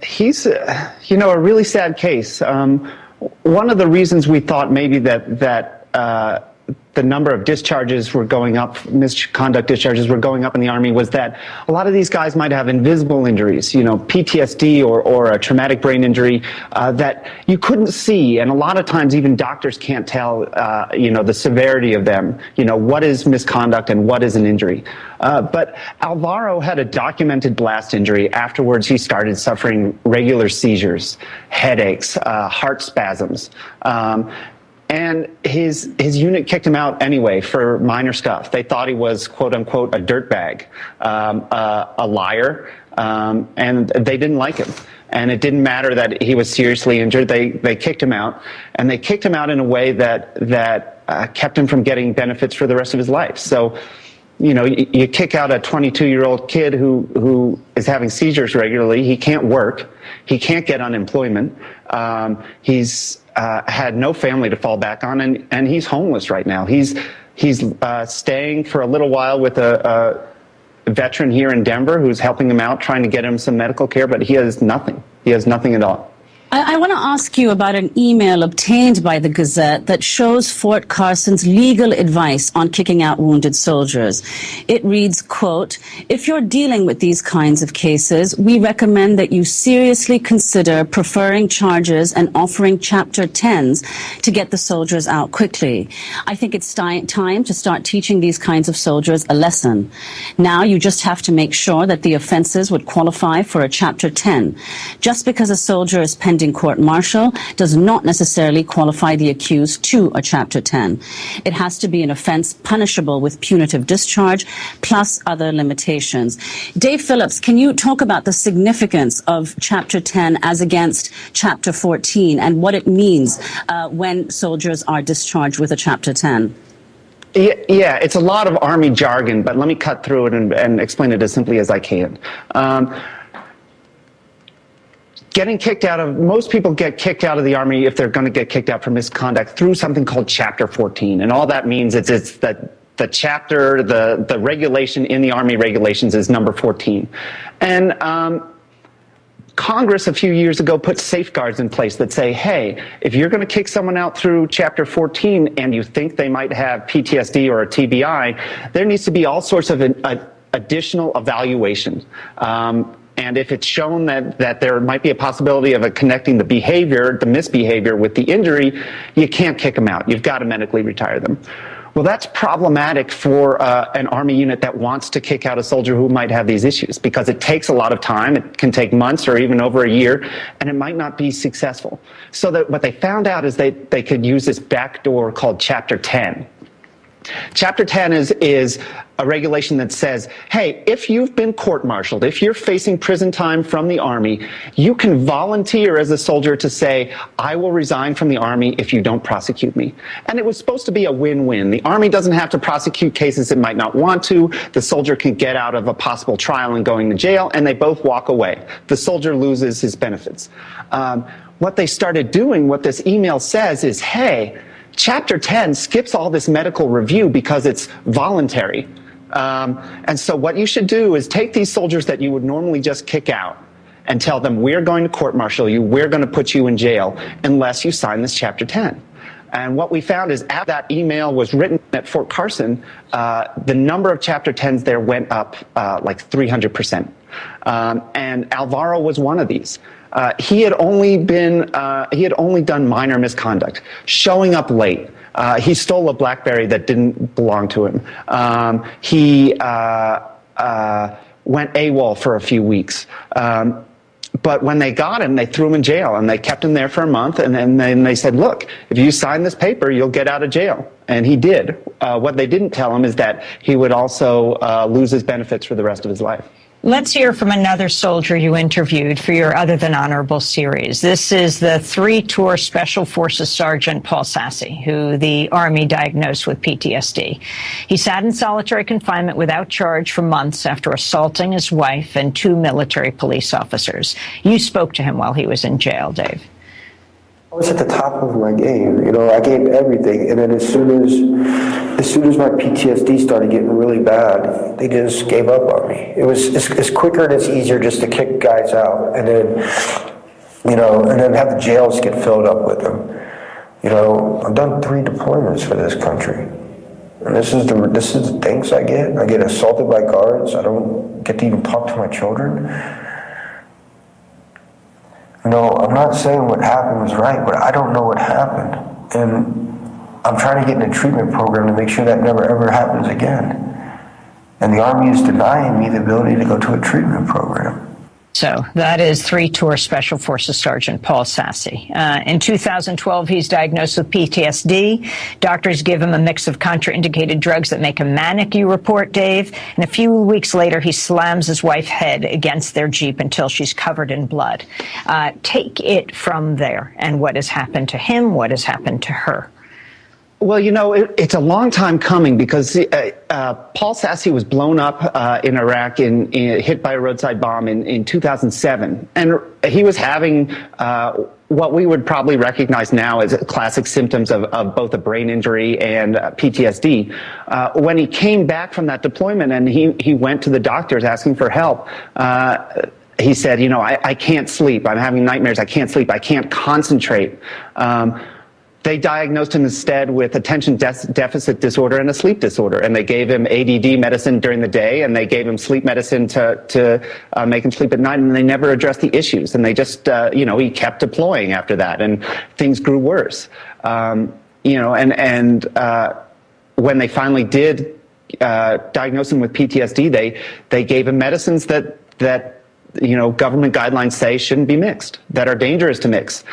He's, a really sad case. One of the reasons we thought maybe that the number of discharges were going up, misconduct discharges were going up in the Army, was that a lot of these guys might have invisible injuries, PTSD or a traumatic brain injury that you couldn't see, and a lot of times even doctors can't tell, the severity of them, what is misconduct and what is an injury. But Alvaro had a documented blast injury. Afterwards, he started suffering regular seizures, headaches, heart spasms. And his unit kicked him out anyway for minor stuff. They thought he was, quote unquote, a dirtbag, a liar, and they didn't like him. And it didn't matter that he was seriously injured. They kicked him out, and they kicked him out in a way that kept him from getting benefits for the rest of his life. So, you kick out a 22-year-old kid who is having seizures regularly. He can't work. He can't get unemployment. He's had no family to fall back on, and he's homeless right now. He's staying for a little while with a veteran here in Denver who's helping him out, trying to get him some medical care, but he has nothing. He has nothing at all. I want to ask you about an email obtained by the Gazette that shows Fort Carson's legal advice on kicking out wounded soldiers. It reads, quote, "If you're dealing with these kinds of cases, we recommend that you seriously consider preferring charges and offering Chapter 10s to get the soldiers out quickly. I think it's time to start teaching these kinds of soldiers a lesson. Now you just have to make sure that the offenses would qualify for a Chapter 10. Just because a soldier is pending court-martial does not necessarily qualify the accused to a Chapter 10. It has to be an offense punishable with punitive discharge plus other limitations." Dave Phillips, can you talk about the significance of Chapter 10 as against Chapter 14 and what it means when soldiers are discharged with a Chapter 10? Yeah, it's a lot of Army jargon, but let me cut through it and explain it as simply as I can. Most people get kicked out of the Army if they're going to get kicked out for misconduct through something called Chapter 14. And all that means is it's the chapter, the regulation in the Army regulations is number 14. And Congress a few years ago put safeguards in place that say, hey, if you're going to kick someone out through Chapter 14 and you think they might have PTSD or a TBI, there needs to be all sorts of additional evaluation. And if it's shown that there might be a possibility of connecting the misbehavior with the injury, you can't kick them out. You've got to medically retire them. Well, that's problematic for an Army unit that wants to kick out a soldier who might have these issues because it takes a lot of time. It can take months or even over a year, and it might not be successful. So that what they found out is they could use this back door called Chapter 10. Chapter 10 is a regulation that says, hey, if you've been court-martialed, if you're facing prison time from the Army, you can volunteer as a soldier to say, I will resign from the Army if you don't prosecute me. And it was supposed to be a win-win. The Army doesn't have to prosecute cases it might not want to. The soldier can get out of a possible trial and going to jail, and they both walk away. The soldier loses his benefits. What they started doing, what this email says is, hey, Chapter 10 skips all this medical review because it's voluntary. And so what you should do is take these soldiers that you would normally just kick out and tell them, we're going to court-martial you, we're going to put you in jail unless you sign this Chapter 10. And what we found is after that email was written at Fort Carson, the number of Chapter 10s there went up like 300%. And Alvaro was one of these. He had only done minor misconduct, showing up late. He stole a BlackBerry that didn't belong to him. He went AWOL for a few weeks. But when they got him, they threw him in jail, and they kept him there for a month, and then they said, look, if you sign this paper, you'll get out of jail. And he did. What they didn't tell him is that he would also lose his benefits for the rest of his life. Let's hear from another soldier you interviewed for your Other Than Honorable series. This is the 3-tour Special Forces Sergeant Paul Sassy, who the Army diagnosed with PTSD. He sat in solitary confinement without charge for months after assaulting his wife and 2 military police officers. You spoke to him while he was in jail, Dave. I was at the top of my game. You know, I gave everything, and then as soon as my PTSD started getting really bad, they just gave up on me. It's quicker and it's easier just to kick guys out, and then, you know, and then have the jails get filled up with them. You know, I've done 3 deployments for this country, and this is the thanks I get. I get assaulted by guards. I don't get to even talk to my children. No, I'm not saying what happened was right, but I don't know what happened. And I'm trying to get in a treatment program to make sure that never ever happens again. And the Army is denying me the ability to go to a treatment program. So that is 3-tour Special Forces Sergeant Paul Sassy. In 2012, he's diagnosed with PTSD. Doctors give him a mix of contraindicated drugs that make him manic, you report, Dave. And a few weeks later, he slams his wife's head against their Jeep until she's covered in blood. Take it from there and what has happened to him, what has happened to her. Well, you know, it's a long time coming because Paul Sassy was blown up in Iraq, hit by a roadside bomb in 2007. And he was having what we would probably recognize now as classic symptoms of both a brain injury and PTSD. When he came back from that deployment and he went to the doctors asking for help, he said, you know, I can't sleep. I'm having nightmares. I can't sleep. I can't concentrate. They diagnosed him instead with attention deficit disorder and a sleep disorder. And they gave him ADD medicine during the day, and they gave him sleep medicine to make him sleep at night, and they never addressed the issues. And they just, you know, he kept deploying after that, and things grew worse. You know, and when they finally did diagnose him with PTSD, they gave him medicines that you know, government guidelines say shouldn't be mixed, that are dangerous to mix.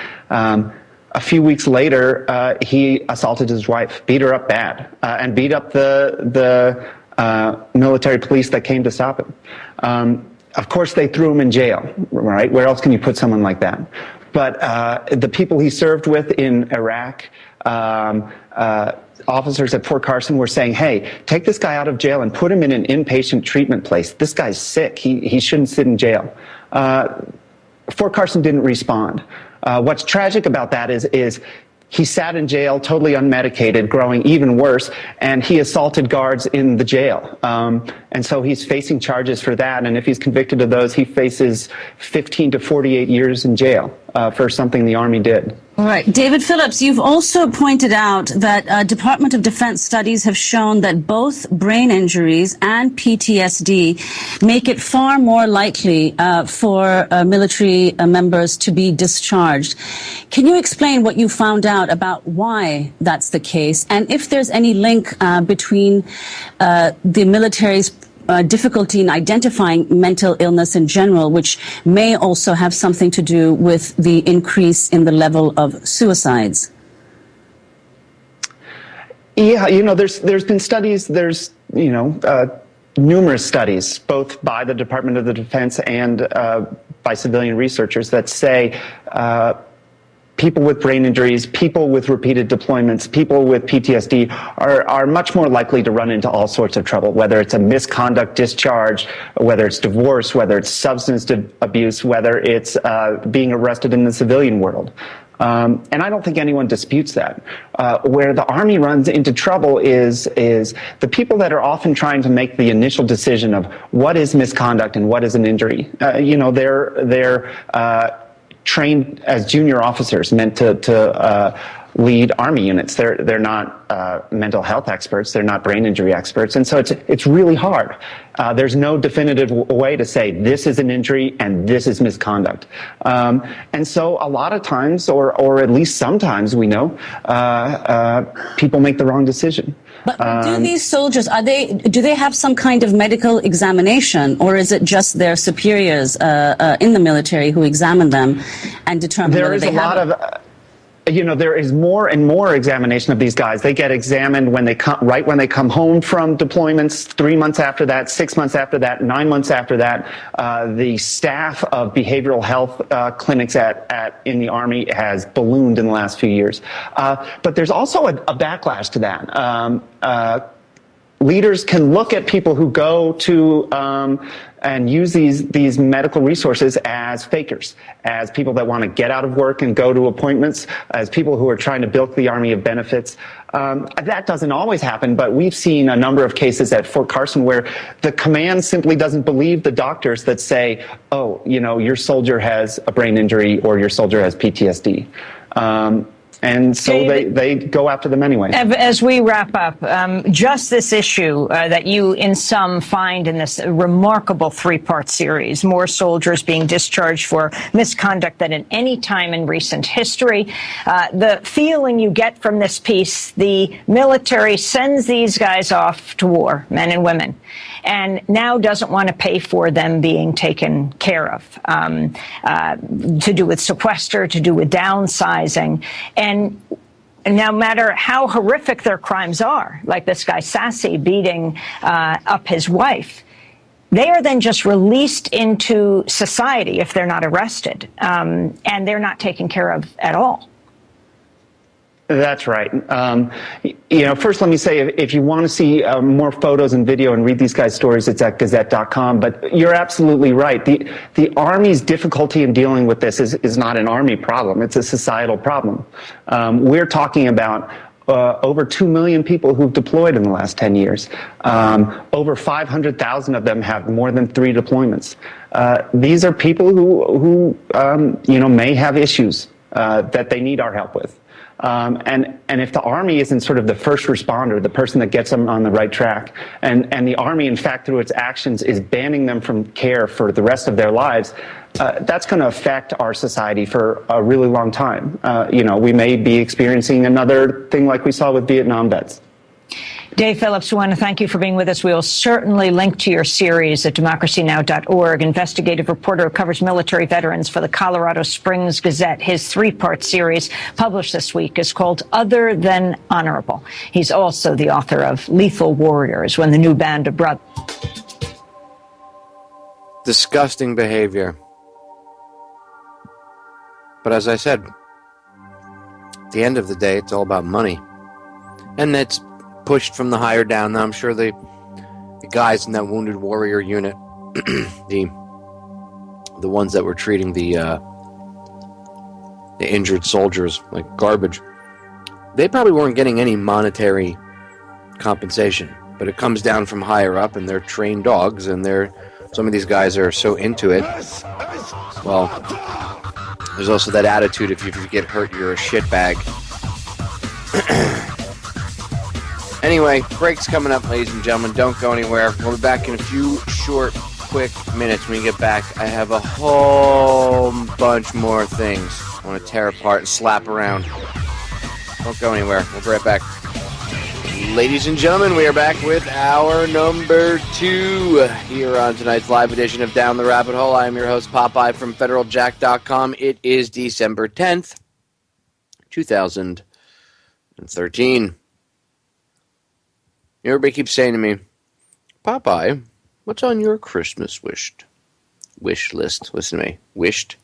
A few weeks later, he assaulted his wife, beat her up bad, and beat up the military police that came to stop him. Of course, they threw him in jail, right? Where else can you put someone like that? But the people he served with in Iraq, officers at Fort Carson were saying, hey, take this guy out of jail and put him in an inpatient treatment place. This guy's sick. He shouldn't sit in jail. Fort Carson didn't respond. What's tragic about that is he sat in jail totally unmedicated, growing even worse, and he assaulted guards in the jail. And so he's facing charges for that, and if he's convicted of those, he faces 15 to 48 years in jail for something the Army did. All right. David Phillips, you've also pointed out that Department of Defense studies have shown that both brain injuries and PTSD make it far more likely for military members to be discharged. Can you explain what you found out about why that's the case, and if there's any link between the military's difficulty in identifying mental illness in general, which may also have something to do with the increase in the level of suicides? Yeah, you know, there's been studies, you know, numerous studies, both by the Department of the Defense and by civilian researchers that say people with brain injuries, people with repeated deployments, people with PTSD are much more likely to run into all sorts of trouble, whether it's a misconduct discharge, whether it's divorce, whether it's substance abuse, whether it's being arrested in the civilian world. And I don't think anyone disputes that. Where the Army runs into trouble is the people that are often trying to make the initial decision of what is misconduct and what is an injury. You know, they're trained as junior officers meant to lead Army units. They're not mental health experts. They're not brain injury experts. And so it's really hard. There's no definitive way to say this is an injury and this is misconduct. And so a lot of times, or at least sometimes we know, people make the wrong decision. But do these soldiers, do they have some kind of medical examination, or is it just their superiors in the military who examine them and determine whether they have there is more and more examination of these guys. They get examined when they come, right when they come home from deployments, 3 months after that, 6 months after that, 9 months after that. The staff of behavioral health clinics in the Army has ballooned in the last few years. But there's also a backlash to that. Leaders can look at people who go to and use these medical resources as fakers, as people that want to get out of work and go to appointments, as people who are trying to bilk the Army of benefits. That doesn't always happen, but we've seen a number of cases at Fort Carson where the command simply doesn't believe the doctors that say, oh, your soldier has a brain injury or your soldier has PTSD. And so David, they go after them anyway. As we wrap up, just this issue that you, in sum, find in this remarkable three-part series, more soldiers being discharged for misconduct than at any time in recent history. The feeling you get from this piece, the military sends these guys off to war, men and women, and now doesn't want to pay for them being taken care of, to do with sequester, to do with downsizing. And no matter how horrific their crimes are, like this guy Sassy beating up his wife, they are then just released into society if they're not arrested, and they're not taken care of at all. That's right. First let me say, if you want to see more photos and video and read these guys' stories, it's at Gazette.com. But you're absolutely right. The Army's difficulty in dealing with this is not an Army problem. It's a societal problem. We're talking about over 2 million people who've deployed in the last 10 years. Over 500,000 of them have more than 3 deployments. These are people who may have issues that they need our help with. And if the Army isn't sort of the first responder, the person that gets them on the right track, and the Army, in fact, through its actions, is banning them from care for the rest of their lives, that's going to affect our society for a really long time. We may be experiencing another thing like we saw with Vietnam vets. Dave Phillips, we want to thank you for being with us. We will certainly link to your series at democracynow.org. Investigative reporter who covers military veterans for the Colorado Springs Gazette. His 3-part series published this week is called Other Than Honorable. He's also the author of Lethal Warriors, When the New Band of Brothers. Disgusting behavior. But as I said, at the end of the day, it's all about money. And that's pushed from the higher down. Now, I'm sure the guys in that Wounded Warrior unit, the ones that were treating the injured soldiers like garbage, they probably weren't getting any monetary compensation. But it comes down from higher up, and they're trained dogs, and some of these guys are so into it. Well, there's also that attitude, if you get hurt, you're a shitbag. Anyway, break's coming up, ladies and gentlemen. Don't go anywhere. We'll be back in a few short, quick minutes. When we get back, I have a whole bunch more things I want to tear apart and slap around. Don't go anywhere. We'll be right back. Ladies and gentlemen, we are back with hour number 2 here on tonight's live edition of Down the Rabbit Hole. I am your host, Popeye from FederalJack.com. It is December 10th, 2013. Everybody keeps saying to me, Popeye, what's on your Christmas wish list? Listen to me. Wished.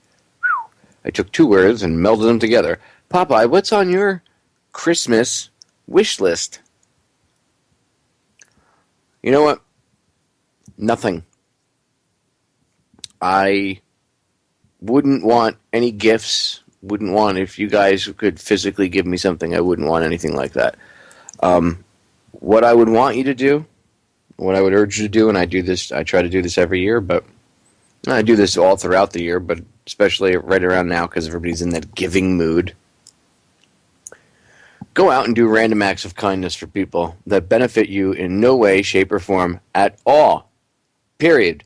I took 2 words and melded them together. Popeye, what's on your Christmas wish list? You know what? Nothing. I wouldn't want any gifts. Wouldn't want, if you guys could physically give me something, I wouldn't want anything like that. What I would want you to do, what I would urge you to do, and I try to do this every year, but I do this all throughout the year, but especially right around now because everybody's in that giving mood. Go out and do random acts of kindness for people that benefit you in no way, shape, or form at all. Period.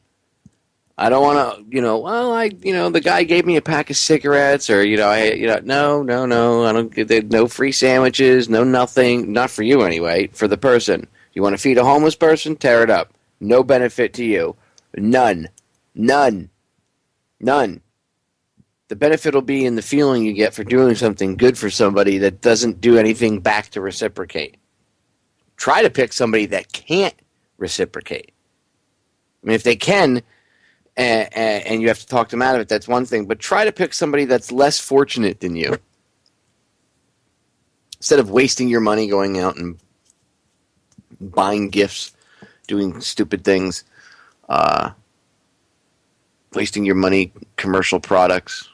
I don't want to, the guy gave me a pack of cigarettes, or, no, I don't get no free sandwiches, no nothing, not for you anyway, for the person. You want to feed a homeless person? Tear it up. No benefit to you. None. The The benefit will be in the feeling you get for doing something good for somebody that doesn't do anything back to reciprocate. Try to pick somebody that can't reciprocate. I mean, if they can, and you have to talk them out of it, that's one thing. But try to pick somebody that's less fortunate than you. Instead of wasting your money going out and buying gifts, doing stupid things, wasting your money, commercial products,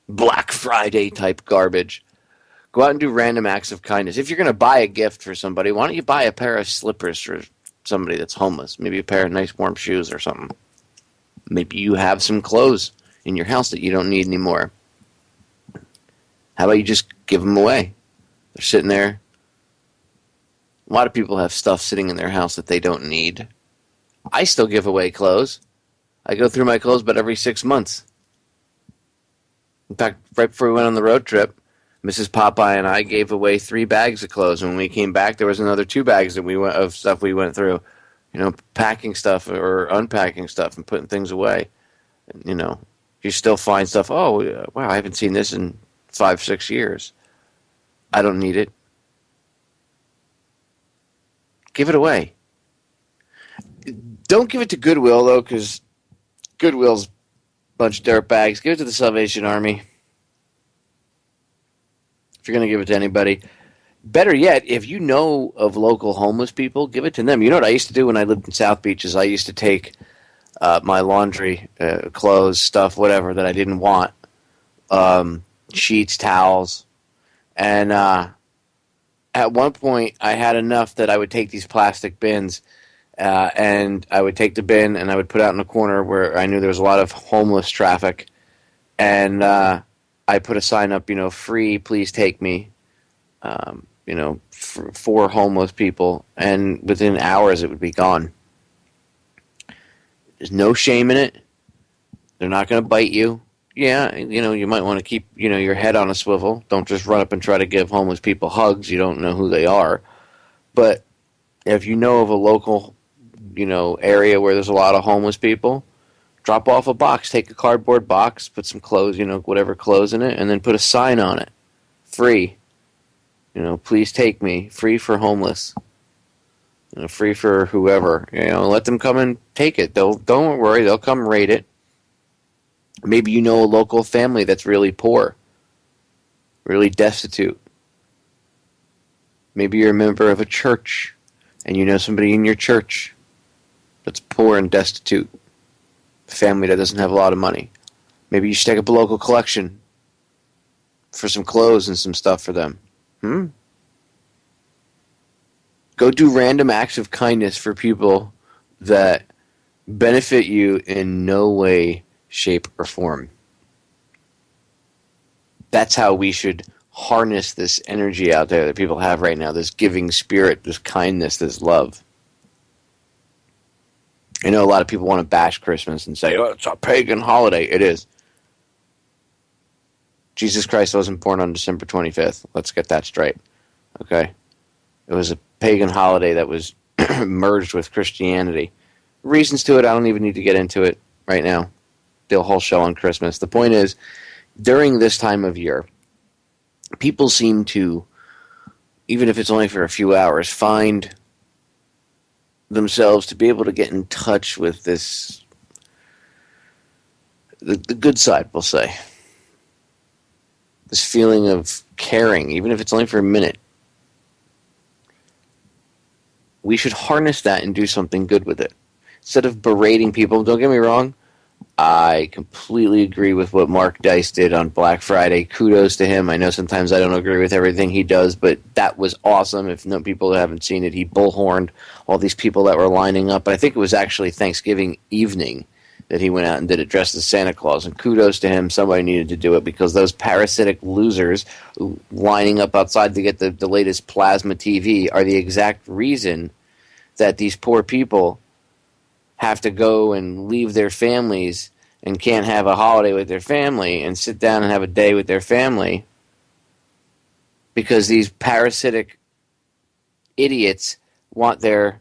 Black Friday type garbage. Go out and do random acts of kindness. If you're going to buy a gift for somebody, why don't you buy a pair of slippers for somebody that's homeless? Maybe a pair of nice warm shoes or something. Maybe you have some clothes in your house that you don't need anymore. How about you just give them away? They're sitting there. A lot of people have stuff sitting in their house that they don't need. I still give away clothes. I go through my clothes about every 6 months. In fact, right before we went on the road trip, Mrs. Popeye and I gave away 3 bags of clothes. When we came back, there was another 2 bags of stuff we went through. You know, packing stuff or unpacking stuff and putting things away. You know, you still find stuff. Oh, wow, I haven't seen this in 5-6 years. I don't need it. Give it away. Don't give it to Goodwill, though, because Goodwill's a bunch of dirtbags. Give it to the Salvation Army. If you're going to give it to anybody. Better yet, if you know of local homeless people, give it to them. You know what I used to do when I lived in South Beach is I used to take my laundry, clothes, stuff, whatever, that I didn't want, sheets, towels, and at one point I had enough that I would take these plastic bins and I would take the bin and I would put it out in a corner where I knew there was a lot of homeless traffic, and I put a sign up, you know, free, please take me, you know, for homeless people, and within hours it would be gone. There's no shame in it. They're not going to bite you. Yeah, you know, you might want to keep, you know, your head on a swivel. Don't just run up and try to give homeless people hugs. You don't know who they are. But if you know of a local, you know, area where there's a lot of homeless people, drop off a box. Take a cardboard box, put some clothes, you know, whatever clothes in it, and then put a sign on it. Free. You know, please take me. Free for homeless. You know, free for whoever. You know, let them come and take it. Don't worry. They'll come rate it. Maybe you know a local family that's really poor, really destitute. Maybe you're a member of a church and you know somebody in your church that's poor and destitute, a family that doesn't have a lot of money. Maybe you should take up a local collection for some clothes and some stuff for them. Go do random acts of kindness for people that benefit you in no way, shape, or form. That's how we should harness this energy out there that people have right now, this giving spirit, this kindness, this love. I know a lot of people want to bash Christmas and say, oh, it's a pagan holiday. It is. Jesus Christ wasn't born on December 25th. Let's get that straight. Okay? It was a pagan holiday that was merged with Christianity. Reasons to it, I don't even need to get into it right now. The whole show on Christmas. The point is, during this time of year, people seem to, even if it's only for a few hours, find themselves to be able to get in touch with this, the good side, we'll say. This feeling of caring, even if it's only for a minute. We should harness that and do something good with it. Instead of berating people, don't get me wrong, I completely agree with what Mark Dice did on Black Friday. Kudos to him. I know sometimes I don't agree with everything he does, but that was awesome. If no people haven't seen it, he bullhorned all these people that were lining up. I think it was actually Thanksgiving evening that he went out and did it dressed as Santa Claus. And kudos to him. Somebody needed to do it because those parasitic losers lining up outside to get the latest plasma TV are the exact reason that these poor people have to go and leave their families and can't have a holiday with their family and sit down and have a day with their family because these parasitic idiots want their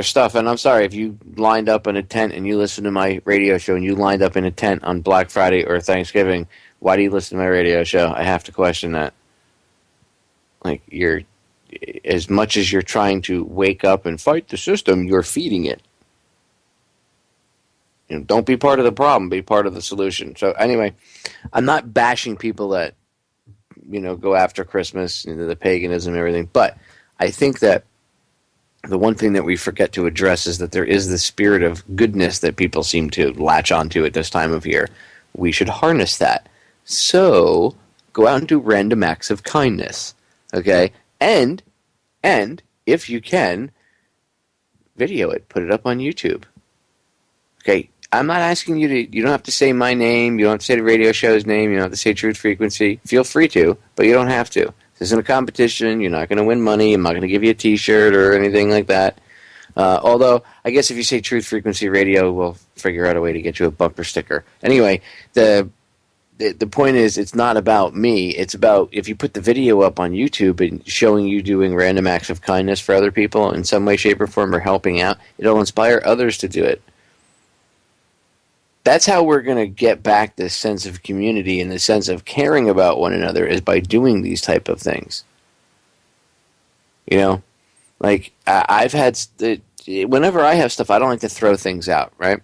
stuff. And I'm sorry, if you lined up in a tent and you listen to my radio show and you lined up in a tent on Black Friday or Thanksgiving Why do you listen to my radio show? I have to question that. Like, as much as you're trying to wake up and fight the system, you're feeding it. Don't be part of the problem, be part of the solution. So anyway, I'm not bashing people that, go after Christmas, the paganism and everything, but I think that the one thing that we forget to address is that there is the spirit of goodness that people seem to latch onto at this time of year. We should harness that. So go out and do random acts of kindness, okay? And if you can, video it, put it up on YouTube. Okay, I'm not asking you to, you don't have to say my name, you don't have to say the radio show's name, you don't have to say Truth Frequency. Feel free to, but you don't have to. This isn't a competition, you're not going to win money, I'm not going to give you a t-shirt or anything like that. Although, I guess if you say Truth Frequency Radio, we'll figure out a way to get you a bumper sticker. Anyway, the point is, it's not about me. It's about if you put the video up on YouTube and showing you doing random acts of kindness for other people in some way, shape, or form, or helping out, it'll inspire others to do it. That's how we're going to get back this sense of community and the sense of caring about one another, is by doing these type of things. Like, I've had, whenever I have stuff, I don't like to throw things out, right?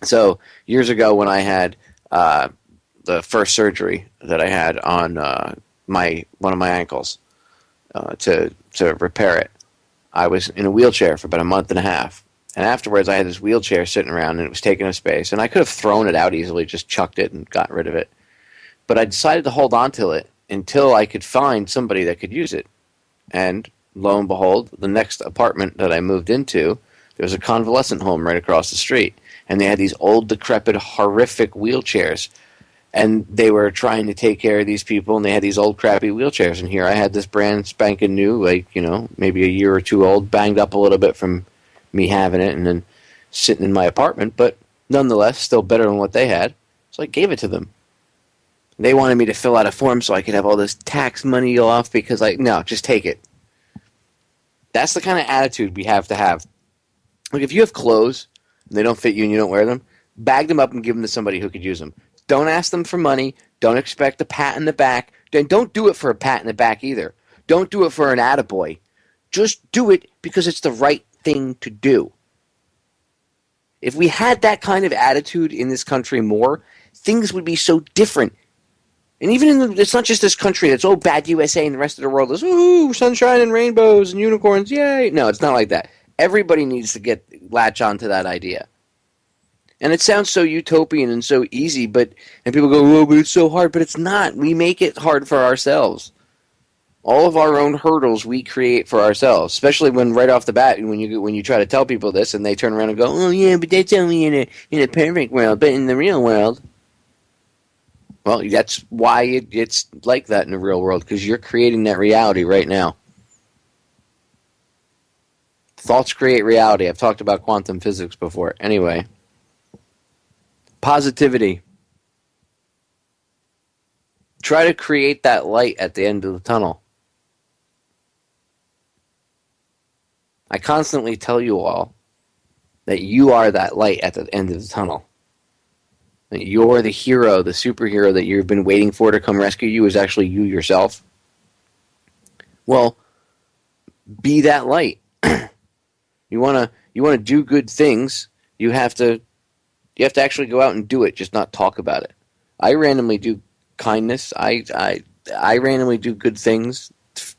So, years ago when I had the first surgery that I had on one of my ankles to repair it, I was in a wheelchair for about a month and a half. And afterwards, I had this wheelchair sitting around, and it was taking up space. And I could have thrown it out easily, just chucked it and got rid of it. But I decided to hold on to it until I could find somebody that could use it. And lo and behold, the next apartment that I moved into, there was a convalescent home right across the street. And they had these old, decrepit, horrific wheelchairs. And they were trying to take care of these people, and they had these old, crappy wheelchairs. And here I had this brand spanking new, maybe a year or two old, banged up a little bit from me having it and then sitting in my apartment, but nonetheless still better than what they had. So I gave it to them. They wanted me to fill out a form so I could have all this tax money off because no, just take it. That's the kind of attitude we have to have. Like, if you have clothes and they don't fit you and you don't wear them, bag them up and give them to somebody who could use them. Don't ask them for money. Don't expect a pat in the back. And don't do it for a pat in the back either. Don't do it for an attaboy. Just do it because it's the right thing to do. If we had that kind of attitude in this country more, things would be so different. And even it's not just this country that's bad USA, and the rest of the world is ooh, sunshine and rainbows and unicorns, yay. No, it's not like that. Everybody needs to latch on to that idea. And it sounds so utopian and so easy, and people go, oh, but it's so hard. But it's not. We make it hard for ourselves. All of our own hurdles we create for ourselves, especially when right off the bat, when you try to tell people this and they turn around and go, oh yeah, but that's only in a perfect world, but in the real world, well, that's why it's like that in the real world, because you're creating that reality right now. Thoughts create reality. I've talked about quantum physics before. Anyway, positivity. Try to create that light at the end of the tunnel. I constantly tell you all that you are that light at the end of the tunnel. That you're the hero, the superhero that you've been waiting for to come rescue you is actually you yourself. Well, be that light. You want to do good things, you have to actually go out and do it, just not talk about it. I randomly do kindness. I randomly do good things.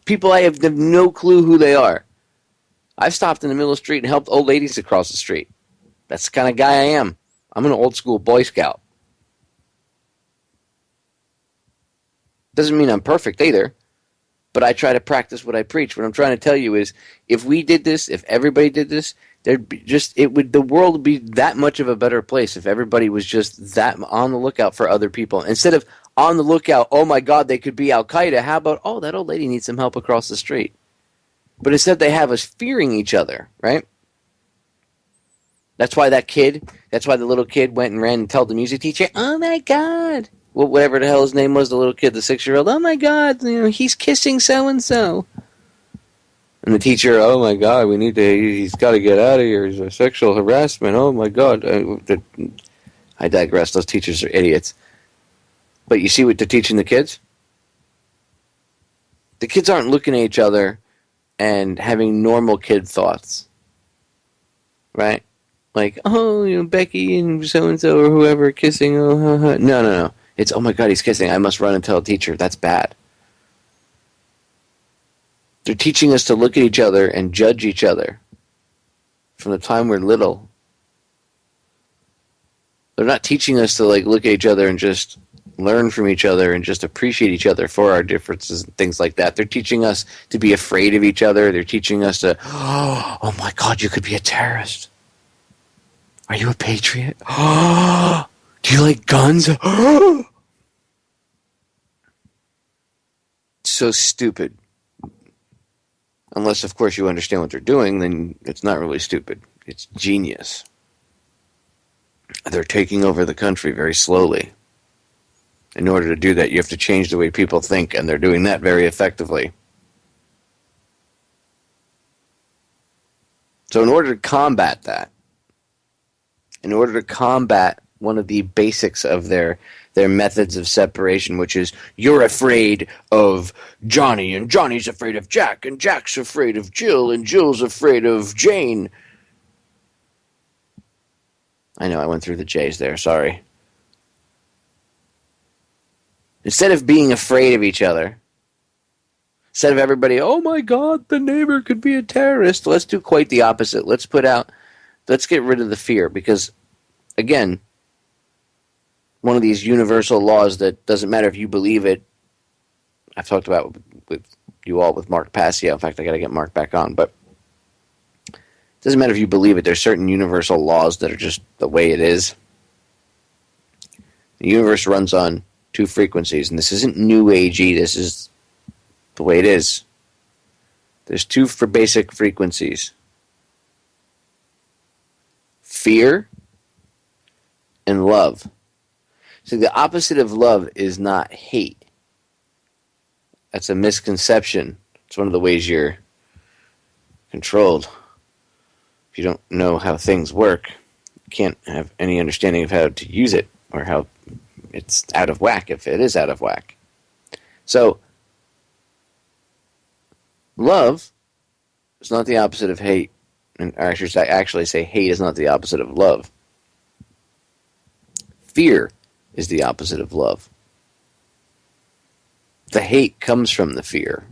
People I have no clue who they are. I've stopped in the middle of the street and helped old ladies across the street. That's the kind of guy I am. I'm an old school Boy Scout. Doesn't mean I'm perfect either, but I try to practice what I preach. What I'm trying to tell you is, if we did this, if everybody did this, the world would be that much of a better place if everybody was just that on the lookout for other people. Instead of on the lookout, oh my God, they could be Al Qaeda. How about, oh, that old lady needs some help across the street. But instead they have us fearing each other, right? That's why the little kid went and ran and told the music teacher, oh my God. Well, whatever the hell his name was, the little kid, the 6-year-old, oh my God, he's kissing so-and-so. And the teacher, oh my God, he's got to get out of here. He's a sexual harassment. Oh my God. I digress. Those teachers are idiots. But you see what they're teaching the kids? The kids aren't looking at each other and having normal kid thoughts. Right? Like, oh, Becky and so-and-so or whoever are kissing. Oh, No. It's, oh my God, he's kissing. I must run and tell a teacher. That's bad. They're teaching us to look at each other and judge each other from the time we're little. They're not teaching us to look at each other and just learn from each other and just appreciate each other for our differences and things like that. They're teaching us to be afraid of each other. They're teaching us to, oh my God, you could be a terrorist. Are you a patriot? Do you like guns? So stupid. Unless, of course, you understand what they're doing, then it's not really stupid. It's genius. They're taking over the country very slowly. In order to do that, you have to change the way people think, and they're doing that very effectively. So in order to combat that, in order to combat one of the basics of their methods of separation, which is you're afraid of Johnny, and Johnny's afraid of Jack, and Jack's afraid of Jill, and Jill's afraid of Jane. I know I went through the J's there, sorry. Instead of being afraid of each other, instead of everybody, oh my God, the neighbor could be a terrorist, let's do quite the opposite. Let's get rid of the fear, because, again, one of these universal laws that doesn't matter if you believe it, I've talked about with you all with Mark Passio. In fact, I got to get Mark back on, but it doesn't matter if you believe it. There's certain universal laws that are just the way it is. The universe runs on two frequencies, and this isn't new agey. This is the way it is. There's two basic frequencies: fear and love. So the opposite of love is not hate. That's a misconception. It's one of the ways you're controlled. If you don't know how things work, you can't have any understanding of how to use it or how it's out of whack if it is out of whack. So, love is not the opposite of hate. And I should actually say hate is not the opposite of love. Fear is the opposite of love. The hate comes from the fear.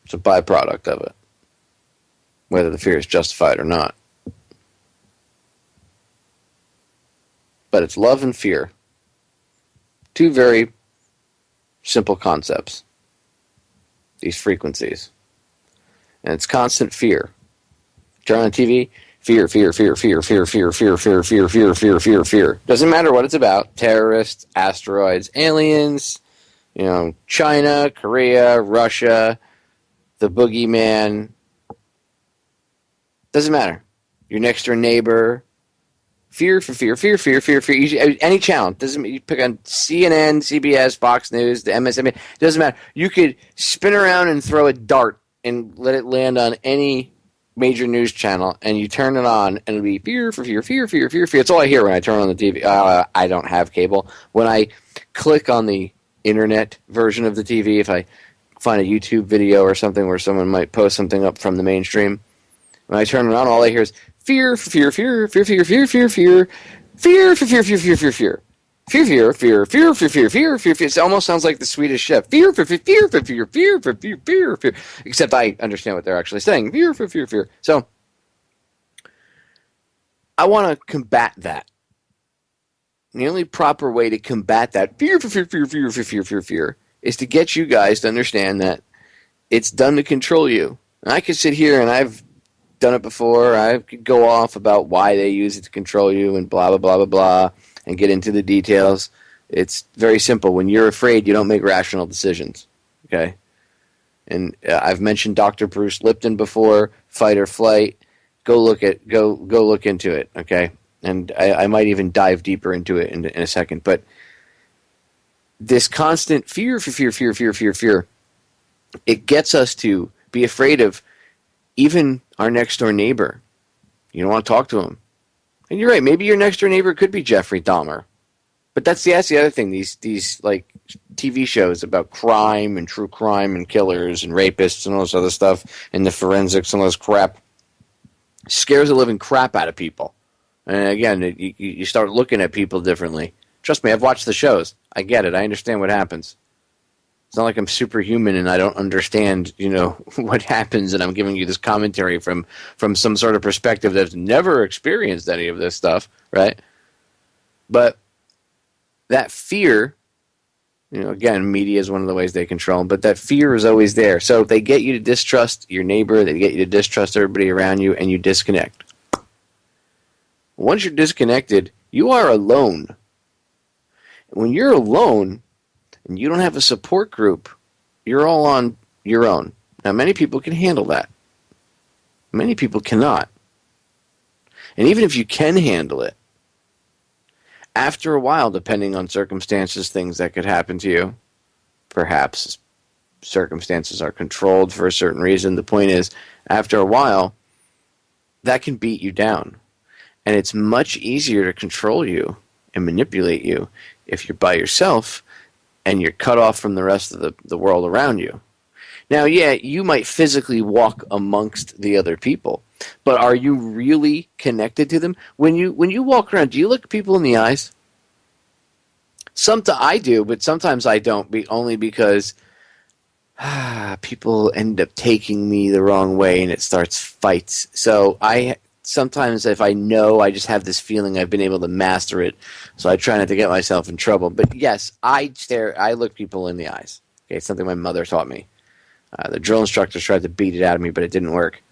It's a byproduct of it, whether the fear is justified or not. But it's love and fear. Two very simple concepts. These frequencies. And it's constant fear. Turn on TV, fear. Doesn't matter what it's about. Terrorists, asteroids, aliens, China, Korea, Russia, the boogeyman. Doesn't matter. Your next door neighbor. Fear. Any channel. Doesn't you pick on CNN, CBS, Fox News, the MSNBC. Doesn't matter. You could spin around and throw a dart and let it land on any major news channel, and you turn it on, and it'll be fear. It's all I hear when I turn on the TV. I don't have cable. When I click on the internet version of the TV, if I find a YouTube video or something where someone might post something up from the mainstream, when I turn it on, all I hear is fear. It almost sounds like the Swedish chef. Fear. Except I understand what they're actually saying. Fear. So, I want to combat that. The only proper way to combat that fear is to get you guys to understand that it's done to control you. And I could sit here and I've done it before. I could go off about why they use it to control you and blah, blah, blah, blah, blah, and get into the details. It's very simple. When you're afraid, you don't make rational decisions. Okay? And I've mentioned Dr. Bruce Lipton before, fight or flight. Go look into it, okay? And I might even dive deeper into it in a second. But this constant fear, it gets us to be afraid of even our next door neighbor. You don't want to talk to him. And you're right, maybe your next door neighbor could be Jeffrey Dahmer. But that's the other thing. These like TV shows about crime and true crime and killers and rapists and all this other stuff and the forensics and all this crap scares the living crap out of people. And again, you start looking at people differently. Trust me, I've watched the shows. I get it. I understand what happens. It's not like I'm superhuman and I don't understand, what happens, and I'm giving you this commentary from some sort of perspective that's never experienced any of this stuff, right? But that fear, again, media is one of the ways they control them, but that fear is always there. So they get you to distrust your neighbor, they get you to distrust everybody around you, and you disconnect. Once you're disconnected, you are alone. When you're alone and you don't have a support group, you're all on your own. Now, many people can handle that. Many people cannot. And even if you can handle it, after a while, depending on circumstances, things that could happen to you, perhaps circumstances are controlled for a certain reason. The point is, after a while, that can beat you down. And it's much easier to control you and manipulate you if you're by yourself and you're cut off from the rest of the world around you. Now, yeah, you might physically walk amongst the other people, but are you really connected to them? When you walk around, do you look people in the eyes? I do, but sometimes I don't, only because people end up taking me the wrong way and it starts fights. So sometimes if I know, I just have this feeling I've been able to master it, so I try not to get myself in trouble. But yes, I look people in the eyes. Okay, it's something my mother taught me. The drill instructors tried to beat it out of me, but it didn't work.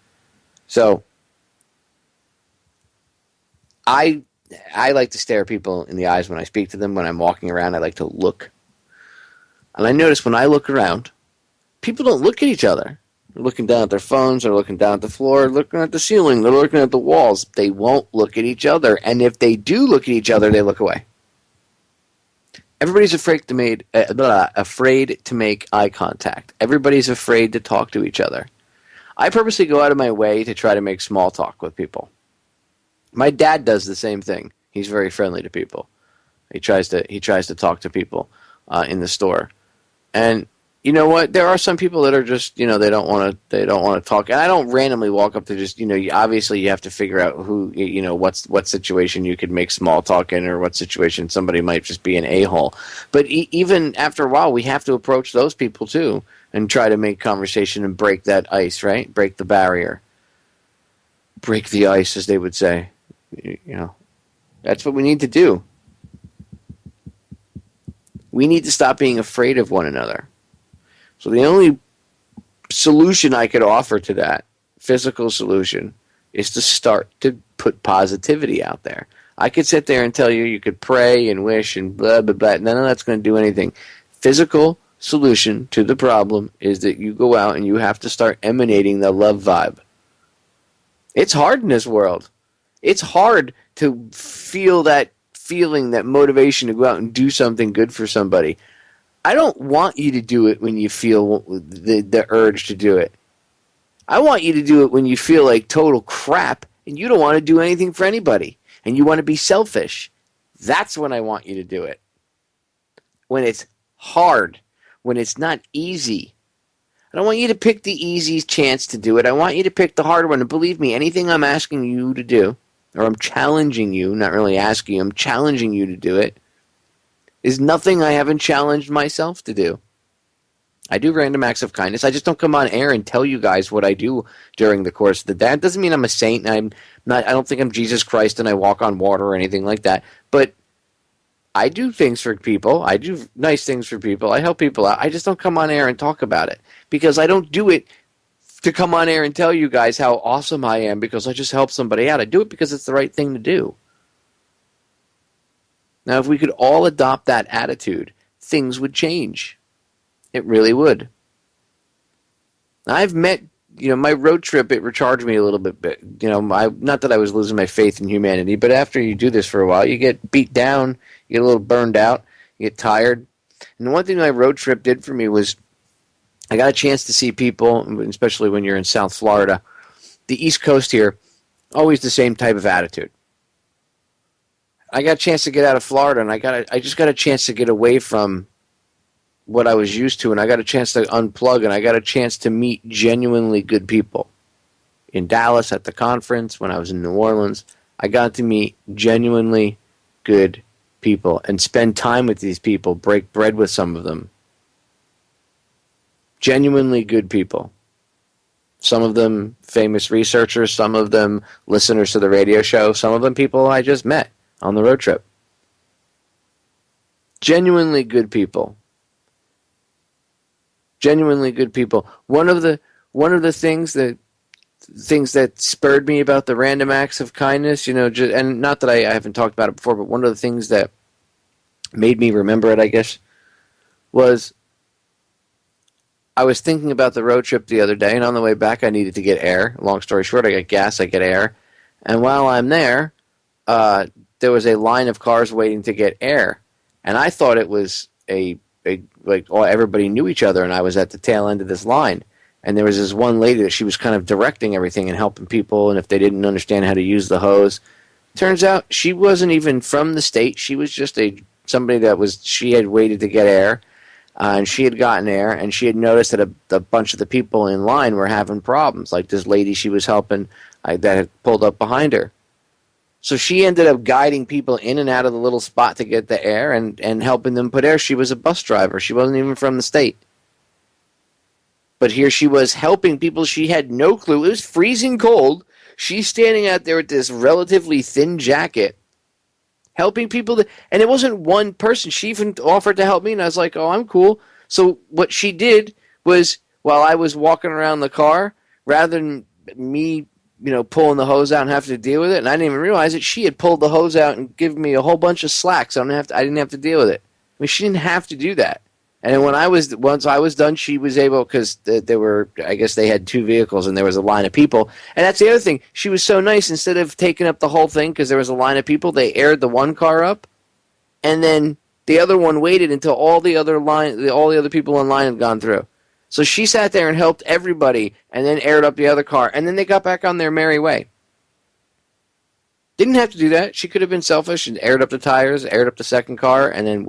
So I like to stare people in the eyes when I speak to them. When I'm walking around, I like to look. And I notice when I look around, people don't look at each other. They're looking down at their phones, they're looking down at the floor, looking at the ceiling, they're looking at the walls. They won't look at each other. And if they do look at each other, they look away. Everybody's afraid to make eye contact. Everybody's afraid to talk to each other. I purposely go out of my way to try to make small talk with people. My dad does the same thing. He's very friendly to people. He tries to talk to people in the store. And you know what? There are some people that are just, they don't want to talk. And I don't randomly walk up to just, obviously you have to figure out who, what situation you could make small talk in, or what situation somebody might just be an a-hole. But even after a while, we have to approach those people too and try to make conversation and break that ice, right? Break the barrier. Break the ice, as they would say. That's what we need to do. We need to stop being afraid of one another. So the only solution I could offer to that, physical solution, is to start to put positivity out there. I could sit there and tell you, you could pray and wish and blah, blah, blah. None of that's going to do anything. Physical solution to the problem is that you go out and you have to start emanating the love vibe. It's hard in this world. It's hard to feel that feeling, that motivation to go out and do something good for somebody. I don't want you to do it when you feel the urge to do it. I want you to do it when you feel like total crap and you don't want to do anything for anybody and you want to be selfish. That's when I want you to do it. When it's hard, when it's not easy. I don't want you to pick the easy chance to do it. I want you to pick the hard one. And believe me, anything I'm asking you to do, or I'm challenging you, not really asking you, I'm challenging you to do it, is nothing I haven't challenged myself to do. I do random acts of kindness. I just don't come on air and tell you guys what I do during the course of the day. It doesn't mean I'm a saint and I don't think I'm Jesus Christ and I walk on water or anything like that. But I do things for people. I do nice things for people. I help people out. I just don't come on air and talk about it because I don't do it to come on air and tell you guys how awesome I am because I just helped somebody out. I do it because it's the right thing to do. Now, if we could all adopt that attitude, things would change. It really would. I've met, my road trip, it recharged me a little bit. Not that I was losing my faith in humanity, but after you do this for a while, you get beat down, you get a little burned out, you get tired. And the one thing my road trip did for me was I got a chance to see people, especially when you're in South Florida, the East Coast here, always the same type of attitude. I got a chance to get out of Florida, and I just got a chance to get away from what I was used to, and I got a chance to unplug, and I got a chance to meet genuinely good people. In Dallas at the conference, when I was in New Orleans, I got to meet genuinely good people and spend time with these people, break bread with some of them. Genuinely good people. Some of them famous researchers, some of them listeners to the radio show, some of them people I just met on the road trip. Genuinely good people. Genuinely good people. One of the things that spurred me about the random acts of kindness, and not that I haven't talked about it before, but one of the things that made me remember it, I guess, was I was thinking about the road trip the other day, and on the way back I needed to get air. Long story short, I got gas, I get air. And while I'm there, there was a line of cars waiting to get air. And I thought it was everybody knew each other, and I was at the tail end of this line. And there was this one lady that she was kind of directing everything and helping people, and if they didn't understand how to use the hose. Turns out she wasn't even from the state. She was just somebody she had waited to get air. And she had gotten air, and she had noticed that a bunch of the people in line were having problems, like this lady she was helping that had pulled up behind her. So she ended up guiding people in and out of the little spot to get the air and helping them put air. She was a bus driver. She wasn't even from the state. But here she was helping people. She had no clue. It was freezing cold. She's standing out there with this relatively thin jacket, helping people, and it wasn't one person. She even offered to help me, and I was like, oh, I'm cool. So what she did was, while I was walking around the car, rather than me, pulling the hose out and having to deal with it, and I didn't even realize it, she had pulled the hose out and given me a whole bunch of slack, so I didn't have to deal with it. I mean, she didn't have to do that. And once I was done, she was able, because I guess they had two vehicles and there was a line of people. And that's the other thing. She was so nice. Instead of taking up the whole thing because there was a line of people, they aired the one car up, and then the other one waited until all the other people in line had gone through. So she sat there and helped everybody, and then aired up the other car, and then they got back on their merry way. Didn't have to do that. She could have been selfish and aired up the tires, aired up the second car, and then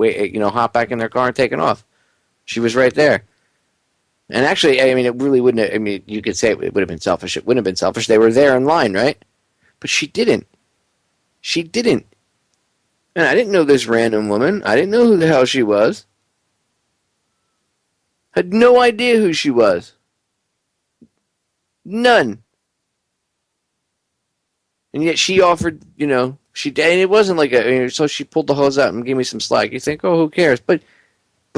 hop back in their car and taken off. She was right there. And actually, I mean, it really wouldn't have, I mean, you could say it would have been selfish. It wouldn't have been selfish. They were there in line, right? But she didn't. She didn't. And I didn't know this random woman. I didn't know who the hell she was. Had no idea who she was. None. And yet she offered, she did. And it wasn't like so she pulled the hose out and gave me some slack. You think, oh, who cares? But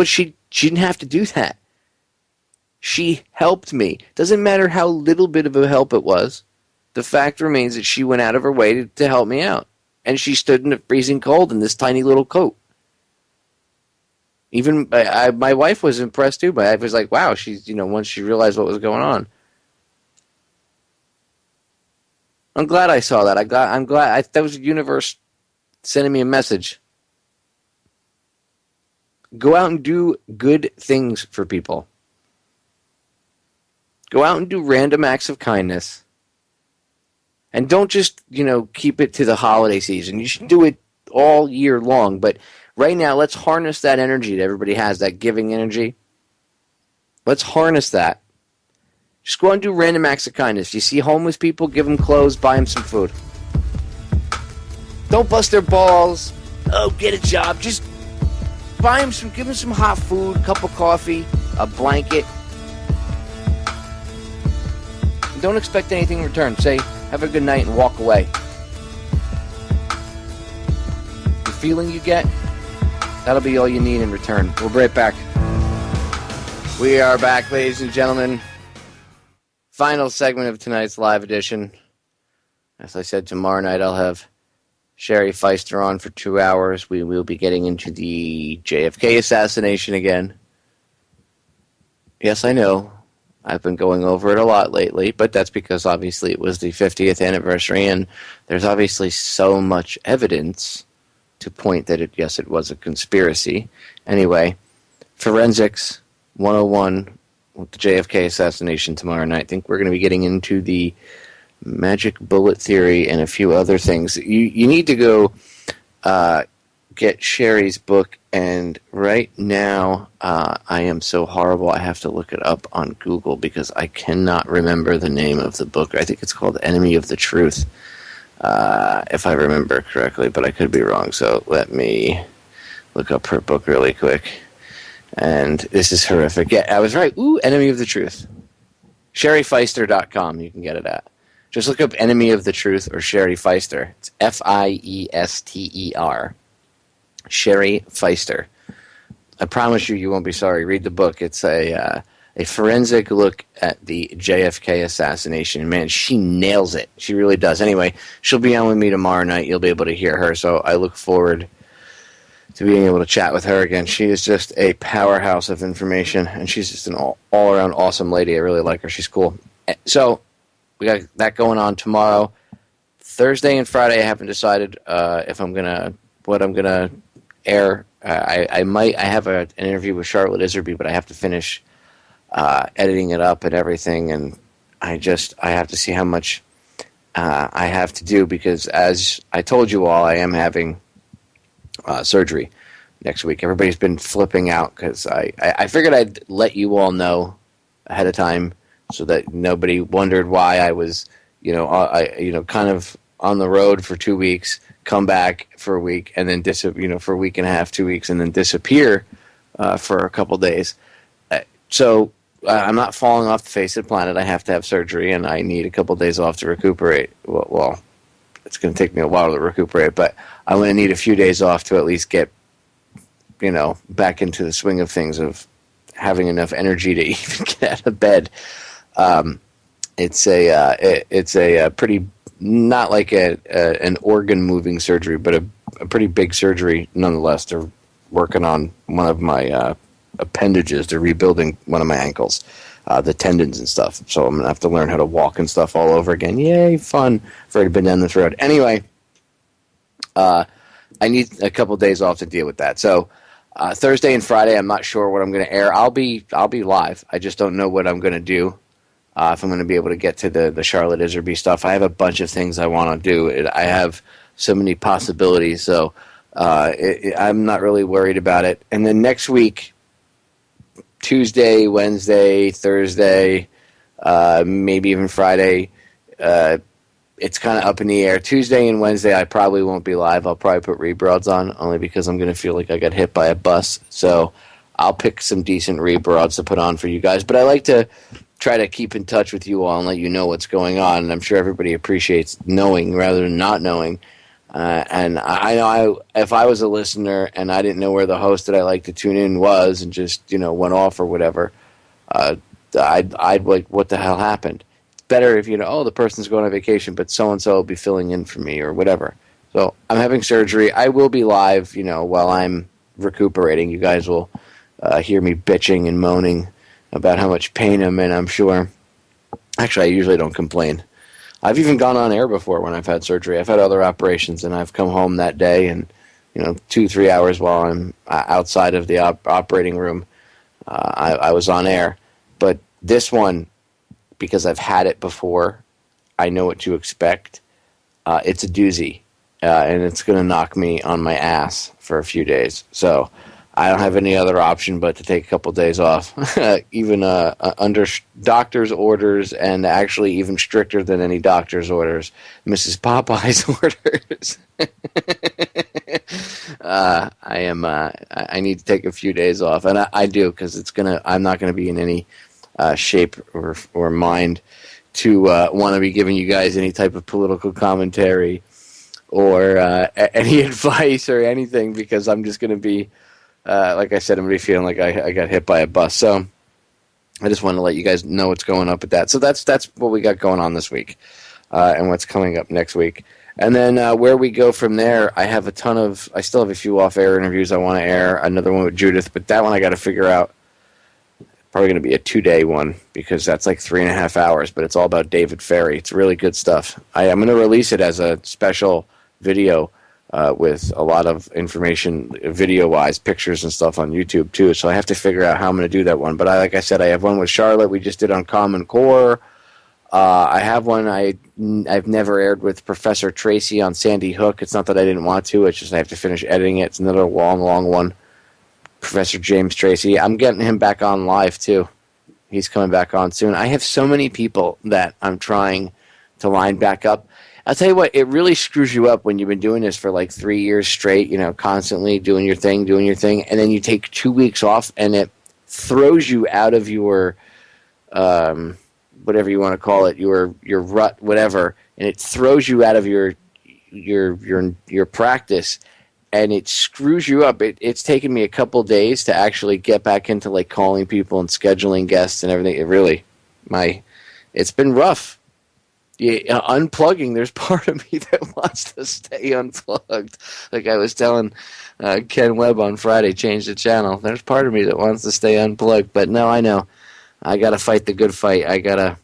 she didn't have to do that. She helped me. Doesn't matter how little bit of a help it was. The fact remains that she went out of her way to help me out. And she stood in the freezing cold in this tiny little coat. Even my wife was impressed too. My wife was like, wow, she's, once she realized what was going on. I'm glad I saw that. I'm glad. That was the universe sending me a message. Go out and do good things for people. Go out and do random acts of kindness. And don't just, keep it to the holiday season. You should do it all year long. But right now, let's harness that energy that everybody has, that giving energy. Let's harness that. Just go out and do random acts of kindness. You see homeless people, give them clothes, buy them some food. Don't bust their balls. Oh, get a job. Just buy them give them some hot food, a cup of coffee, a blanket. Don't expect anything in return. Say, have a good night and walk away. The feeling you get, that'll be all you need in return. We'll be right back. We are back, ladies and gentlemen. Final segment of tonight's live edition. As I said, tomorrow night I'll have Sherry Feister on for 2 hours. We will be getting into the JFK assassination again. Yes, I know. I've been going over it a lot lately, but that's because obviously it was the 50th anniversary, and there's obviously so much evidence to point that it was a conspiracy. Anyway, Forensics 101 with the JFK assassination tomorrow night. I think we're going to be getting into the magic bullet theory and a few other things. You need to go get Sherry's book, and right now I am so horrible I have to look it up on Google because I cannot remember the name of the book. I think it's called Enemy of the Truth, if I remember correctly, but I could be wrong. So let me look up her book really quick. And this is horrific. Yeah, I was right. Ooh, Enemy of the Truth. SherryFeister.com you can get it at. Just look up Enemy of the Truth or Sherry Feister. It's Feister. Sherry Feister. I promise you won't be sorry. Read the book. It's a forensic look at the JFK assassination. Man, she nails it. She really does. Anyway, she'll be on with me tomorrow night. You'll be able to hear her, so I look forward to being able to chat with her again. She is just a powerhouse of information, and she's just an all-around awesome lady. I really like her. She's cool. So we got that going on tomorrow. Thursday and Friday, I haven't decided what I'm gonna air. I have an interview with Charlotte Iserby, but I have to finish editing it up and everything, and I have to see how much I have to do because, as I told you all, I am having surgery next week. Everybody's been flipping out because I figured I'd let you all know ahead of time so that nobody wondered why I was, kind of on the road for 2 weeks, come back for a week, and then for a week and a half, 2 weeks, and then disappear for a couple days. So I'm not falling off the face of the planet. I have to have surgery, and I need a couple days off to recuperate. Well, it's going to take me a while to recuperate, but I'm going to need a few days off to at least get, back into the swing of things of having enough energy to even get out of bed. It's a pretty, not like an organ moving surgery, but a pretty big surgery nonetheless. They're working on one of my appendages. They're rebuilding one of my ankles, the tendons and stuff. So I'm going to have to learn how to walk and stuff all over again. Yay, fun. I've already been down this road. Anyway, I need a couple days off to deal with that. So Thursday and Friday, I'm not sure what I'm going to air. I'll be live. I just don't know what I'm going to do. If I'm going to be able to get to the Charlotte Iserby stuff. I have a bunch of things I want to do. I have so many possibilities, so I'm not really worried about it. And then next week, Tuesday, Wednesday, Thursday, maybe even Friday, it's kind of up in the air. Tuesday and Wednesday, I probably won't be live. I'll probably put rebroads on, only because I'm going to feel like I got hit by a bus. So I'll pick some decent rebroads to put on for you guys. But I like to try to keep in touch with you all and let you know what's going on. And I'm sure everybody appreciates knowing rather than not knowing. And I know if I was a listener and I didn't know where the host that I like to tune in was and just, went off or whatever, I'd like, what the hell happened? It's better if, the person's going on vacation, but so-and-so will be filling in for me or whatever. So I'm having surgery. I will be live, while I'm recuperating. You guys will hear me bitching and moaning about how much pain I'm in, I'm sure. Actually, I usually don't complain. I've even gone on air before when I've had surgery. I've had other operations, and I've come home that day and, 2-3 hours while I'm outside of the operating room, I was on air. But this one, because I've had it before, I know what to expect. It's a doozy, and it's going to knock me on my ass for a few days. So I don't have any other option but to take a couple days off, even under doctor's orders, and actually even stricter than any doctor's orders, Mrs. Popeye's orders. I need to take a few days off, and I do, because I'm not going to be in any shape or mind to want to be giving you guys any type of political commentary or any advice or anything, because I'm just going to be, like I said, I'm going to be feeling like I got hit by a bus. So I just want to let you guys know what's going up with that. So that's what we got going on this week, and what's coming up next week. And then where we go from there, I still have a few off-air interviews I want to air. Another one with Judith, but that one I got to figure out. Probably going to be a 2-day one, because that's like 3.5 hours, but it's all about David Ferry. It's really good stuff. I'm going to release it as a special video with a lot of information, video-wise, pictures and stuff on YouTube too. So I have to figure out how I'm going to do that one. But like I said, I have one with Charlotte. We just did on Common Core. I have one I've never aired with Professor Tracy on Sandy Hook. It's not that I didn't want to. It's just I have to finish editing it. It's another long, long one. Professor James Tracy. I'm getting him back on live, too. He's coming back on soon. I have so many people that I'm trying to line back up. I'll tell you what, it really screws you up when you've been doing this for like 3 years straight, constantly doing your thing, and then you take 2 weeks off, and it throws you out of your whatever you want to call it, your rut, whatever, and it throws you out of your practice, and it screws you up. It's taken me a couple days to actually get back into like calling people and scheduling guests and everything. It's been rough. Yeah, unplugging. There's part of me that wants to stay unplugged. Like I was telling Ken Webb on Friday, change the channel. There's part of me that wants to stay unplugged, but no, I know. I got to fight the good fight. I gotta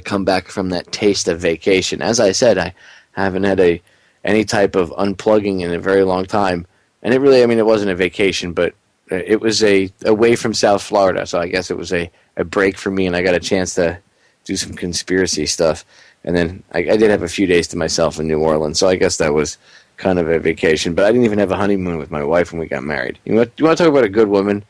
come back from that taste of vacation. As I said, I haven't had any type of unplugging in a very long time, and it wasn't a vacation, but it was away from South Florida. So I guess it was a break for me, and I got a chance to do some conspiracy stuff. And then I did have a few days to myself in New Orleans, so I guess that was kind of a vacation. But I didn't even have a honeymoon with my wife when we got married. You want to talk about a good woman?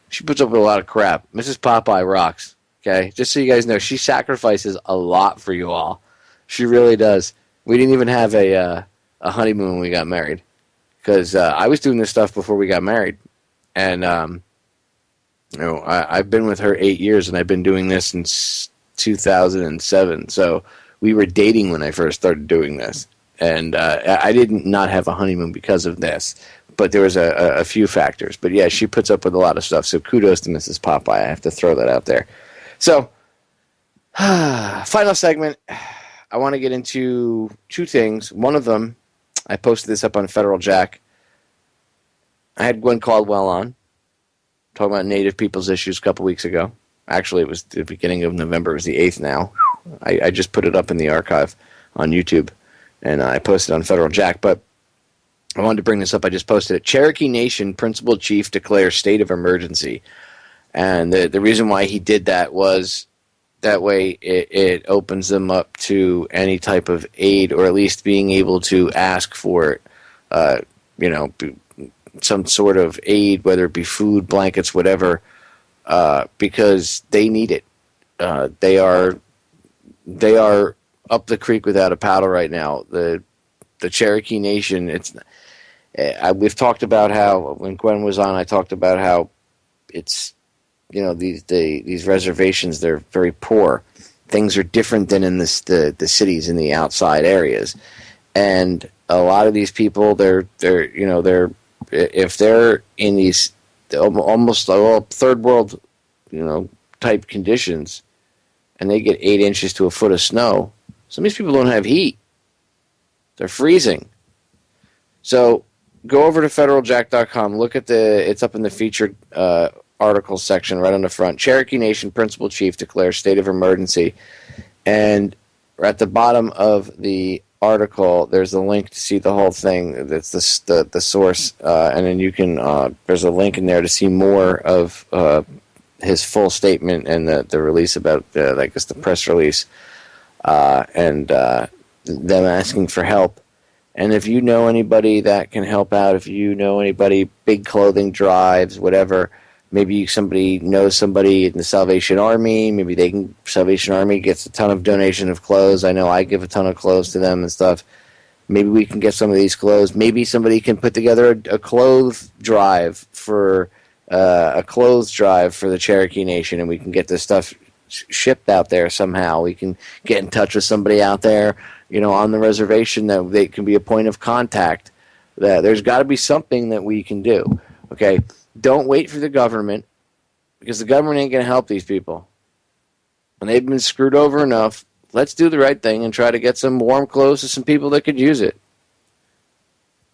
She puts up with a lot of crap. Mrs. Popeye rocks, okay? Just so you guys know, she sacrifices a lot for you all. She really does. We didn't even have a honeymoon when we got married because I was doing this stuff before we got married. And, I've been with her 8 years, and I've been doing this since 2007. So we were dating when I first started doing this. And I didn't not have a honeymoon because of this. But there was a few factors. But yeah, she puts up with a lot of stuff. So kudos to Mrs. Popeye. I have to throw that out there. So, final segment. I want to get into two things. One of them, I posted this up on Federal Jack. I had Gwen Caldwell on, talking about Native people's issues a couple weeks ago. Actually, it was the beginning of November. It was the 8th now. I just put it up in the archive on YouTube, and I posted on Federal Jack. But I wanted to bring this up. I just posted it. Cherokee Nation Principal Chief declares state of emergency. And the reason why he did that was that way it opens them up to any type of aid, or at least being able to ask for it, some sort of aid, whether it be food, blankets, whatever, because they need it. They are up the creek without a paddle right now. The Cherokee Nation, we've talked about how, when Gwen was on, I talked about how it's, these reservations, they're very poor. Things are different than in the cities, in the outside areas. And a lot of these people, if they're in these almost all third world, type conditions, and they get 8 inches to a foot of snow, some of these people don't have heat. They're freezing. So go over to federaljack.com. Look at it's up in the featured articles section right on the front. Cherokee Nation Principal Chief declares state of emergency. And at the bottom of the article, there's a link to see the whole thing. That's the source. And then you can, there's a link in there to see more of his full statement and the release about, I guess, the press release, and them asking for help. And if you know anybody that can help out, if you know anybody, big clothing drives, whatever, maybe somebody knows somebody in the Salvation Army, maybe Salvation Army gets a ton of donation of clothes. I know I give a ton of clothes to them and stuff. Maybe we can get some of these clothes. Maybe somebody can put together a clothes drive for the Cherokee Nation, and we can get this stuff shipped out there somehow. We can get in touch with somebody out there, on the reservation, that they can be a point of contact. That there's got to be something that we can do. Okay, don't wait for the government, because the government ain't going to help these people. When they've been screwed over enough, let's do the right thing and try to get some warm clothes to some people that could use it.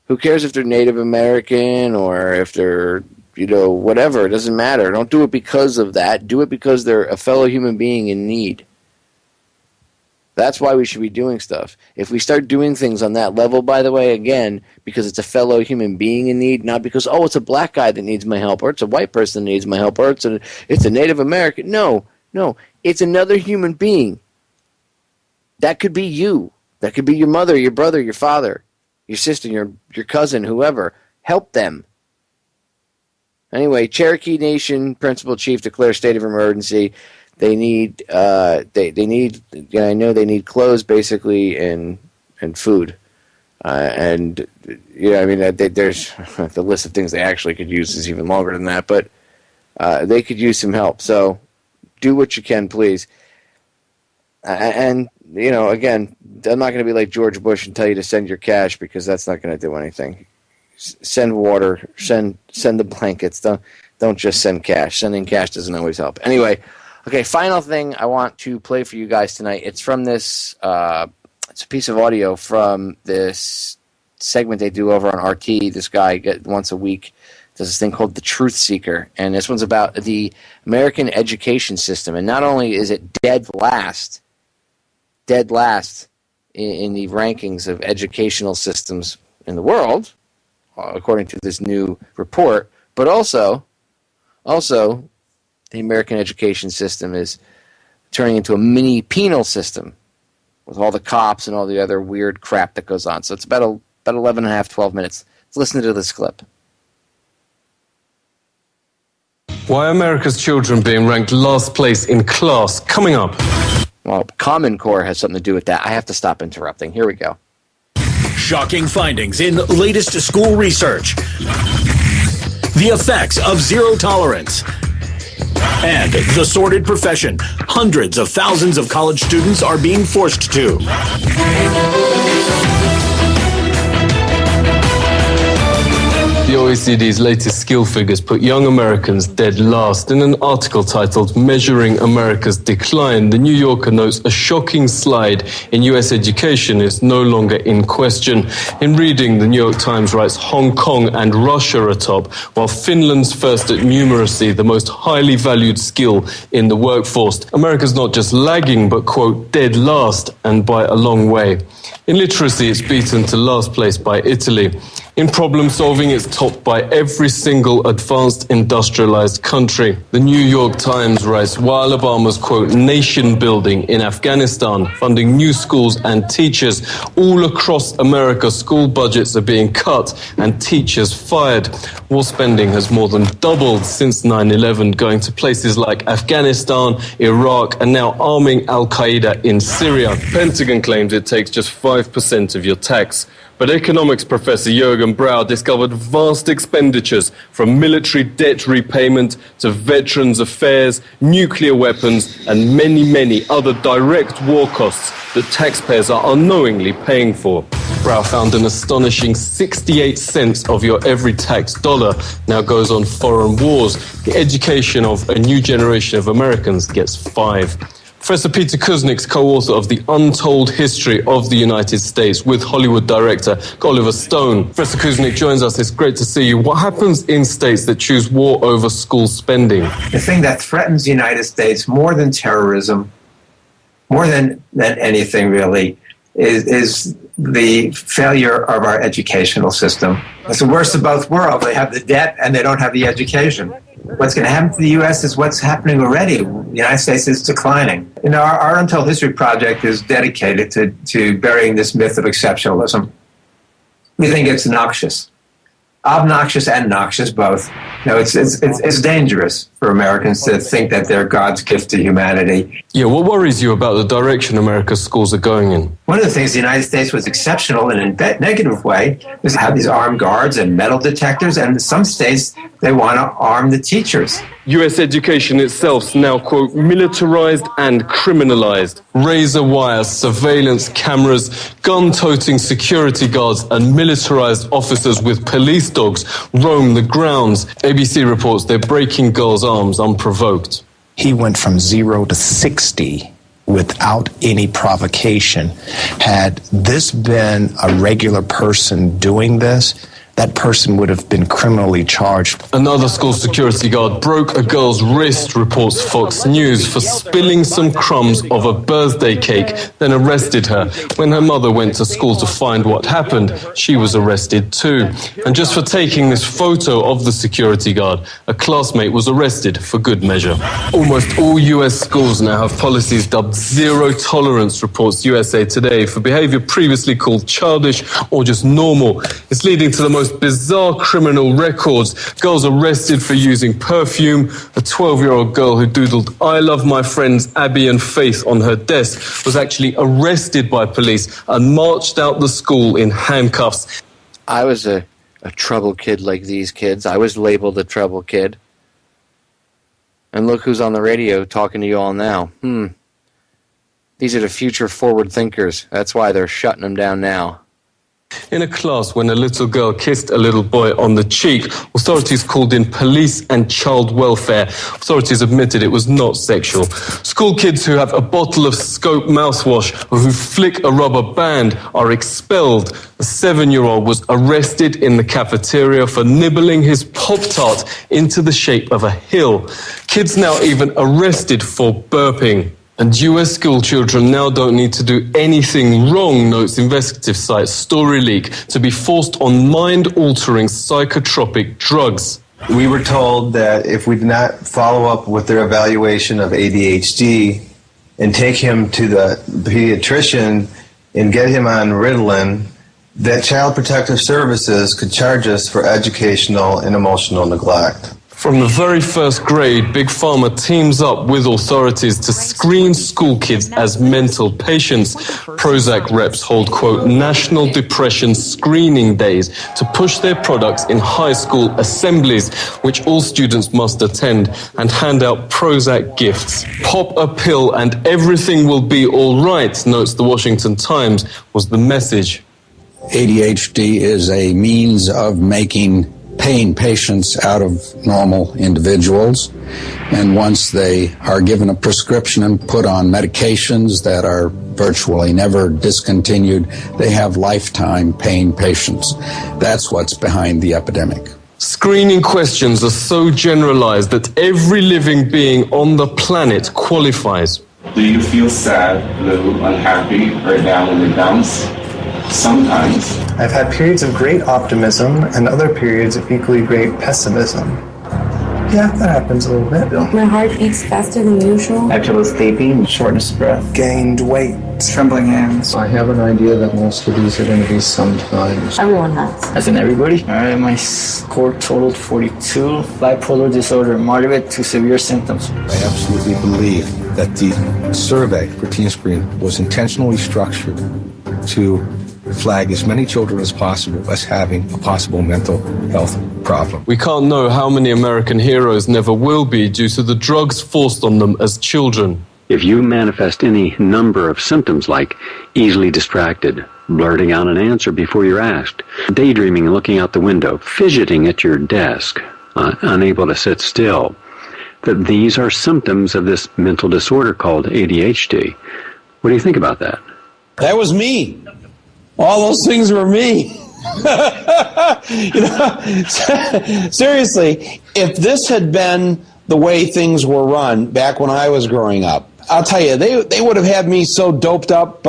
Who cares if they're Native American or if they're, whatever. It doesn't matter. Don't do it because of that. Do it because they're a fellow human being in need. That's why we should be doing stuff. If we start doing things on that level, by the way, again, because it's a fellow human being in need, not because, it's a black guy that needs my help, or it's a white person that needs my help, or it's a Native American. No. It's another human being. That could be you. That could be your mother, your brother, your father, your sister, your cousin, whoever. Help them. Anyway, Cherokee Nation Principal Chief declares state of emergency. They need they need. I know they need clothes basically and food, and I mean there's the list of things they actually could use is even longer than that, but they could use some help. So do what you can, please. And again, I'm not going to be like George Bush and tell you to send your cash because that's not going to do anything. Send water, send the blankets. Don't just send cash. Sending cash doesn't always help. Anyway, okay. Final thing I want to play for you guys tonight. It's from this. It's a piece of audio from this segment they do over on RT. This guy once a week does this thing called The Truth Seeker, and this one's about the American education system. And not only is it dead last in the rankings of educational systems in the world, according to this new report, but also the American education system is turning into a mini penal system with all the cops and all the other weird crap that goes on. So it's about 11 and a half, 12 minutes. Let's listen to this clip. Why are America's children being ranked last place in class? Coming up. Well, Common Core has something to do with that. I have to stop interrupting. Here we go. Shocking findings in latest school research. The effects of zero tolerance. And the sordid profession hundreds of thousands of college students are being forced to. The OECD's latest skill figures put young Americans dead last. In an article titled Measuring America's Decline, the New Yorker notes a shocking slide in U.S. education is no longer in question. In reading, the New York Times writes Hong Kong and Russia are atop, while Finland's first at numeracy, the most highly valued skill in the workforce. America's not just lagging, but, quote, dead last, and by a long way. In literacy, it's beaten to last place by Italy. In problem solving, it's topped by every single advanced industrialized country. The New York Times writes, while Obama's, quote, nation building in Afghanistan, funding new schools and teachers, all across America, school budgets are being cut and teachers fired. War spending has more than doubled since 9/11, going to places like Afghanistan, Iraq, and now arming Al-Qaeda in Syria. Pentagon claims it takes just 5% of your tax. But economics professor Jürgen Brau discovered vast expenditures from military debt repayment to veterans affairs, nuclear weapons, and many, many other direct war costs that taxpayers are unknowingly paying for. Brau found an astonishing 68 cents of your every tax dollar now goes on foreign wars. The education of a new generation of Americans gets 5. Professor Peter Kuznick's co-author of The Untold History of the United States with Hollywood director Oliver Stone. Professor Kuznick joins us. It's great to see you. What happens in states that choose war over school spending? The thing that threatens the United States more than terrorism, more than anything really, is the failure of our educational system. It's the worst of both worlds. They have the debt and they don't have the education. What's going to happen to the U.S. is what's happening already. The United States is declining. You know, our Untold History Project is dedicated to burying this myth of exceptionalism. We think it's noxious. Obnoxious and noxious, both. You know, it's dangerous for Americans to think that they're God's gift to humanity. Yeah, what worries you about the direction America's schools are going in? One of the things the United States was exceptional in a negative way is to have these armed guards and metal detectors, and in some states they want to arm the teachers. U.S. education itself's now, quote, militarized and criminalized. Razor wires, surveillance cameras, gun-toting security guards and militarized officers with police dogs roam the grounds. ABC reports they're breaking girls' arms unprovoked. He went from 0 to 60 without any provocation. Had this been a regular person doing this, that person would have been criminally charged. Another school security guard broke a girl's wrist, reports Fox News, for spilling some crumbs of a birthday cake, then arrested her. When her mother went to school to find what happened, she was arrested too. And just for taking this photo of the security guard, a classmate was arrested for good measure. Almost all US schools now have policies dubbed zero tolerance, reports USA Today, for behavior previously called childish or just normal. It's leading to the most bizarre criminal records. Girls arrested for using perfume. A 12-year-old girl who doodled "I love my friends Abby and Faith" on her desk was actually arrested by police and marched out the school in handcuffs. I was a trouble kid like these kids. I was labeled a trouble kid. And look who's on the radio talking to you all now. These are the future forward thinkers. That's why they're shutting them down now. In a class, when a little girl kissed a little boy on the cheek, authorities called in police and child welfare. Authorities admitted it was not sexual. School kids who have a bottle of Scope mouthwash or who flick a rubber band are expelled. A 7-year-old was arrested in the cafeteria for nibbling his Pop-Tart into the shape of a hill. Kids now even arrested for burping. And US school children now don't need to do anything wrong, notes investigative site StoryLeak, to be forced on mind-altering psychotropic drugs. We were told that if we did not follow up with their evaluation of ADHD and take him to the pediatrician and get him on Ritalin, that Child Protective Services could charge us for educational and emotional neglect. From the very first grade, Big Pharma teams up with authorities to screen school kids as mental patients. Prozac reps hold, quote, National Depression Screening Days to push their products in high school assemblies, which all students must attend, and hand out Prozac gifts. Pop a pill and everything will be all right, notes the Washington Times, was the message. ADHD is a means of making paying patients out of normal individuals, and once they are given a prescription and put on medications that are virtually never discontinued, they have lifetime paying patients. That's what's behind the epidemic. Screening questions are so generalized that every living being on the planet qualifies. Do you feel sad, blue, unhappy, or down in the dumps? Sometimes. I've had periods of great optimism and other periods of equally great pessimism. Yeah, that happens a little bit. My heart beats faster than usual. I feel sleepy, shortness of breath, gained weight, trembling hands. I have an idea that most of these are going to be sometimes. Everyone has. As in everybody? Alright, my score totaled 42. Bipolar disorder, moderate to severe symptoms. I absolutely believe that the survey for Teen Screen was intentionally structured to flag as many children as possible as having a possible mental health problem. We can't know how many American heroes never will be due to the drugs forced on them as children. If you manifest any number of symptoms like easily distracted, blurting out an answer before you're asked, daydreaming and looking out the window, fidgeting at your desk, unable to sit still, that these are symptoms of this mental disorder called ADHD. What do you think about that? That was me. All those things were me. Seriously, if this had been the way things were run back when I was growing up, I'll tell you, they would have had me so doped up,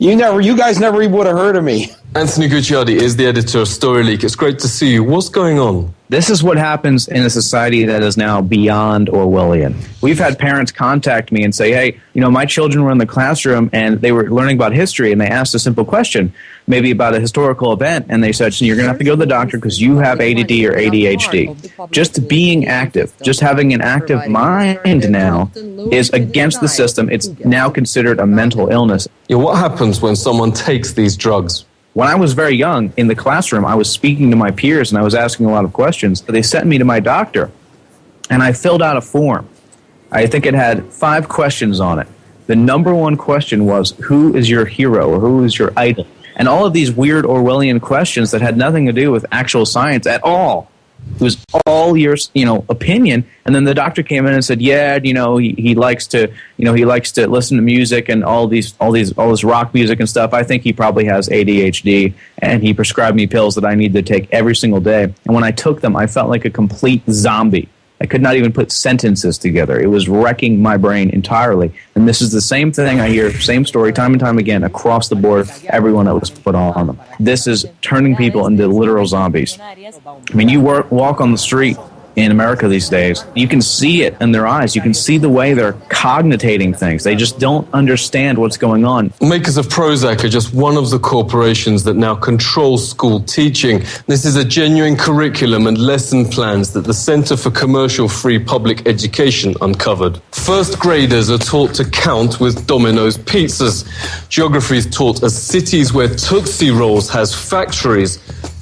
you guys never even would have heard of me. Anthony Gucciardi is the editor of StoryLeak. It's great to see you. What's going on? This is what happens in a society that is now beyond Orwellian. We've had parents contact me and say, hey, my children were in the classroom and they were learning about history and they asked a simple question, maybe about a historical event, and they said, so you're going to have to go to the doctor because you have ADD or ADHD. Just being active, just having an active mind now is against the system. It's now considered a mental illness. What happens when someone takes these drugs? When I was very young, in the classroom, I was speaking to my peers and I was asking a lot of questions. They sent me to my doctor, and I filled out a form. I think it had 5 questions on it. The number one question was, who is your hero or who is your idol? And all of these weird Orwellian questions that had nothing to do with actual science at all. It was all your, opinion. And then the doctor came in and said, yeah, he likes to listen to music and all this rock music and stuff. I think he probably has ADHD, and he prescribed me pills that I need to take every single day. And when I took them, I felt like a complete zombie. I could not even put sentences together. It was wrecking my brain entirely. And this is the same thing I hear, same story, time and time again, across the board, everyone that was put on them. This is turning people into literal zombies. I mean, you walk on the street in America these days, you can see it in their eyes. You can see the way they're cogitating things. They just don't understand what's going on. Makers of Prozac are just one of the corporations that now control school teaching. This is a genuine curriculum and lesson plans that the Center for Commercial-Free Public Education uncovered. First graders are taught to count with Domino's pizzas. Geography is taught as cities where Tootsie Rolls has factories.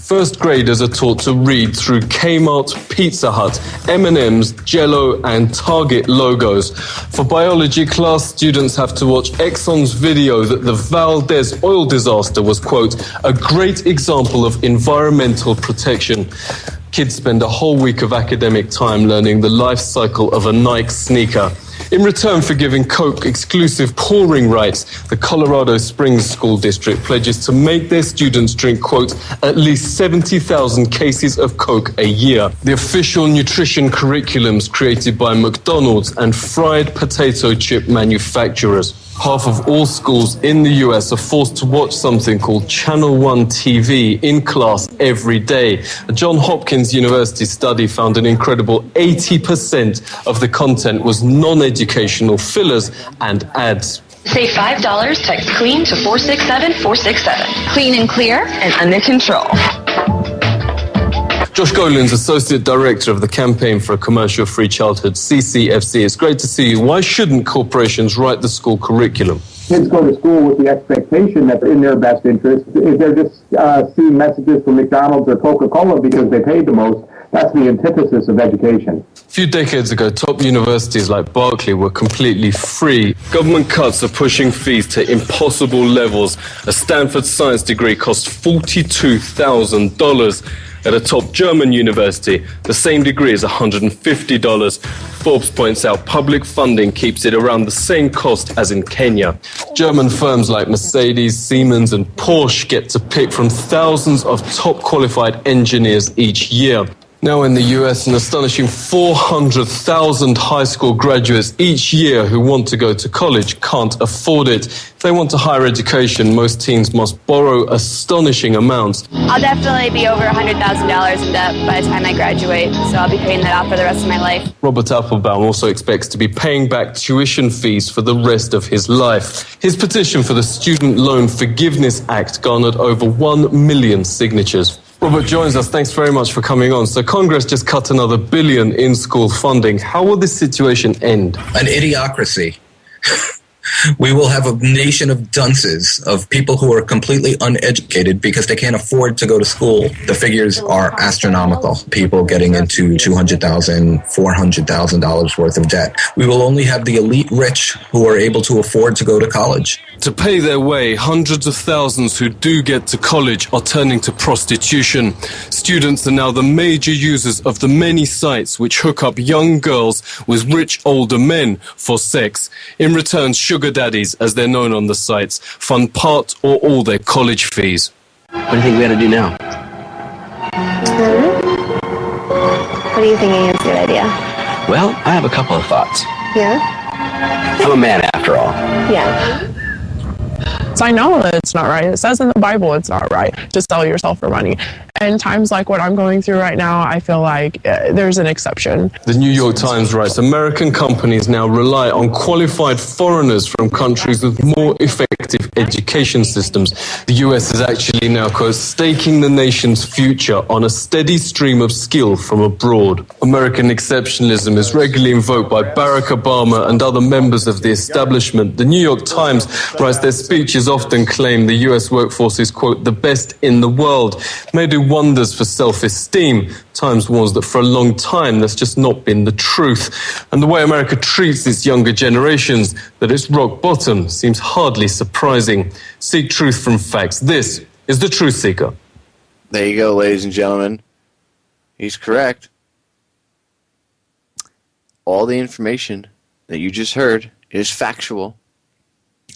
First graders are taught to read through Kmart, Pizza Hut, M&M's, Jell-O and Target logos. For biology class, students have to watch Exxon's video that the Valdez oil disaster was, quote, a great example of environmental protection. Kids spend a whole week of academic time learning the life cycle of a Nike sneaker. In return for giving Coke exclusive pouring rights, the Colorado Springs School District pledges to make their students drink, quote, at least 70,000 cases of Coke a year. The official nutrition curriculums created by McDonald's and fried potato chip manufacturers. Half of all schools in the US are forced to watch something called Channel 1 TV in class every day. A Johns Hopkins University study found an incredible 80% of the content was non-educational fillers and ads. Save $5, text CLEAN to 467-467. Clean and clear and under control. Josh Golin's Associate Director of the Campaign for a Commercial-Free Childhood, CCFC. It's great to see you. Why shouldn't corporations write the school curriculum? Kids go to school with the expectation that they're in their best interest. If they're just seeing messages from McDonald's or Coca-Cola because they paid the most, that's the antithesis of education. A few decades ago, top universities like Berkeley were completely free. Government cuts are pushing fees to impossible levels. A Stanford science degree costs $42,000. At a top German university, the same degree is $150. Forbes points out public funding keeps it around the same cost as in Kenya. German firms like Mercedes, Siemens and Porsche get to pick from thousands of top qualified engineers each year. Now in the US, an astonishing 400,000 high school graduates each year who want to go to college can't afford it. If they want a higher education, most teens must borrow astonishing amounts. I'll definitely be over $100,000 in debt by the time I graduate, so I'll be paying that off for the rest of my life. Robert Applebaum also expects to be paying back tuition fees for the rest of his life. His petition for the Student Loan Forgiveness Act garnered over 1 million signatures. Robert joins us. Thanks very much for coming on. So Congress just cut another $1 billion in school funding. How will this situation end? An idiocracy. We will have a nation of dunces, of people who are completely uneducated because they can't afford to go to school. The figures are astronomical. People getting into $200,000, $400,000 worth of debt. We will only have the elite rich who are able to afford to go to college. To pay their way, hundreds of thousands who do get to college are turning to prostitution. Students are now the major users of the many sites which hook up young girls with rich older men for sex. In return, sugar daddies, as they're known on the sites, fund part or all their college fees. What do you think we ought to do now? What do you think is a good idea? Well, I have a couple of thoughts. Yeah? I'm a man after all. Yeah. So I know that it's not right. It says in the Bible it's not right to sell yourself for money. And times like what I'm going through right now, I feel like there's an exception. The New York Times writes, American companies now rely on qualified foreigners from countries with more effective education systems. The US is actually now, quote, staking the nation's future on a steady stream of skill from abroad. American exceptionalism is regularly invoked by Barack Obama and other members of the establishment. The New York Times writes their speeches often claim the US workforce is, quote, the best in the world. May do wonders for self-esteem. Times warns that for a long time that's just not been the truth. And the way America treats its younger generations, that it's rock bottom, seems hardly surprising. Seek truth from facts. This is The Truth Seeker. There you go, ladies and gentlemen. He's correct. All the information that you just heard is factual.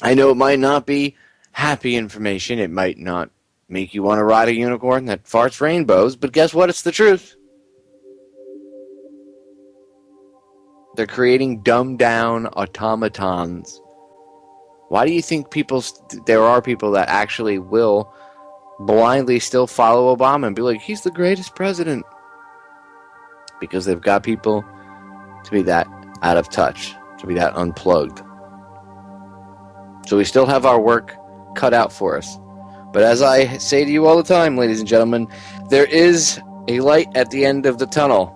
I know it might not be happy information. It might not make you want to ride a unicorn that farts rainbows, but guess what? It's the truth. They're creating dumbed-down automatons. Why do you think there are people that actually will blindly still follow Obama and be like, he's the greatest president? Because they've got people to be that out of touch, to be that unplugged. So we still have our work cut out for us. But as I say to you all the time, ladies and gentlemen, there is a light at the end of the tunnel.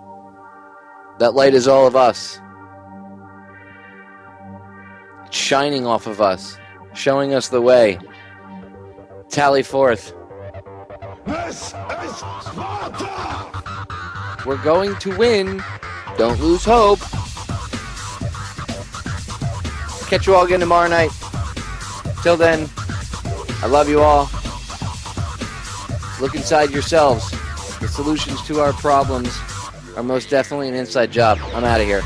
That light is all of us. It's shining off of us, showing us the way. Tally forth. This is Sparta! We're going to win. Don't lose hope. Catch you all again tomorrow night. Till then, I love you all. Look inside yourselves. The solutions to our problems are most definitely an inside job. I'm out of here.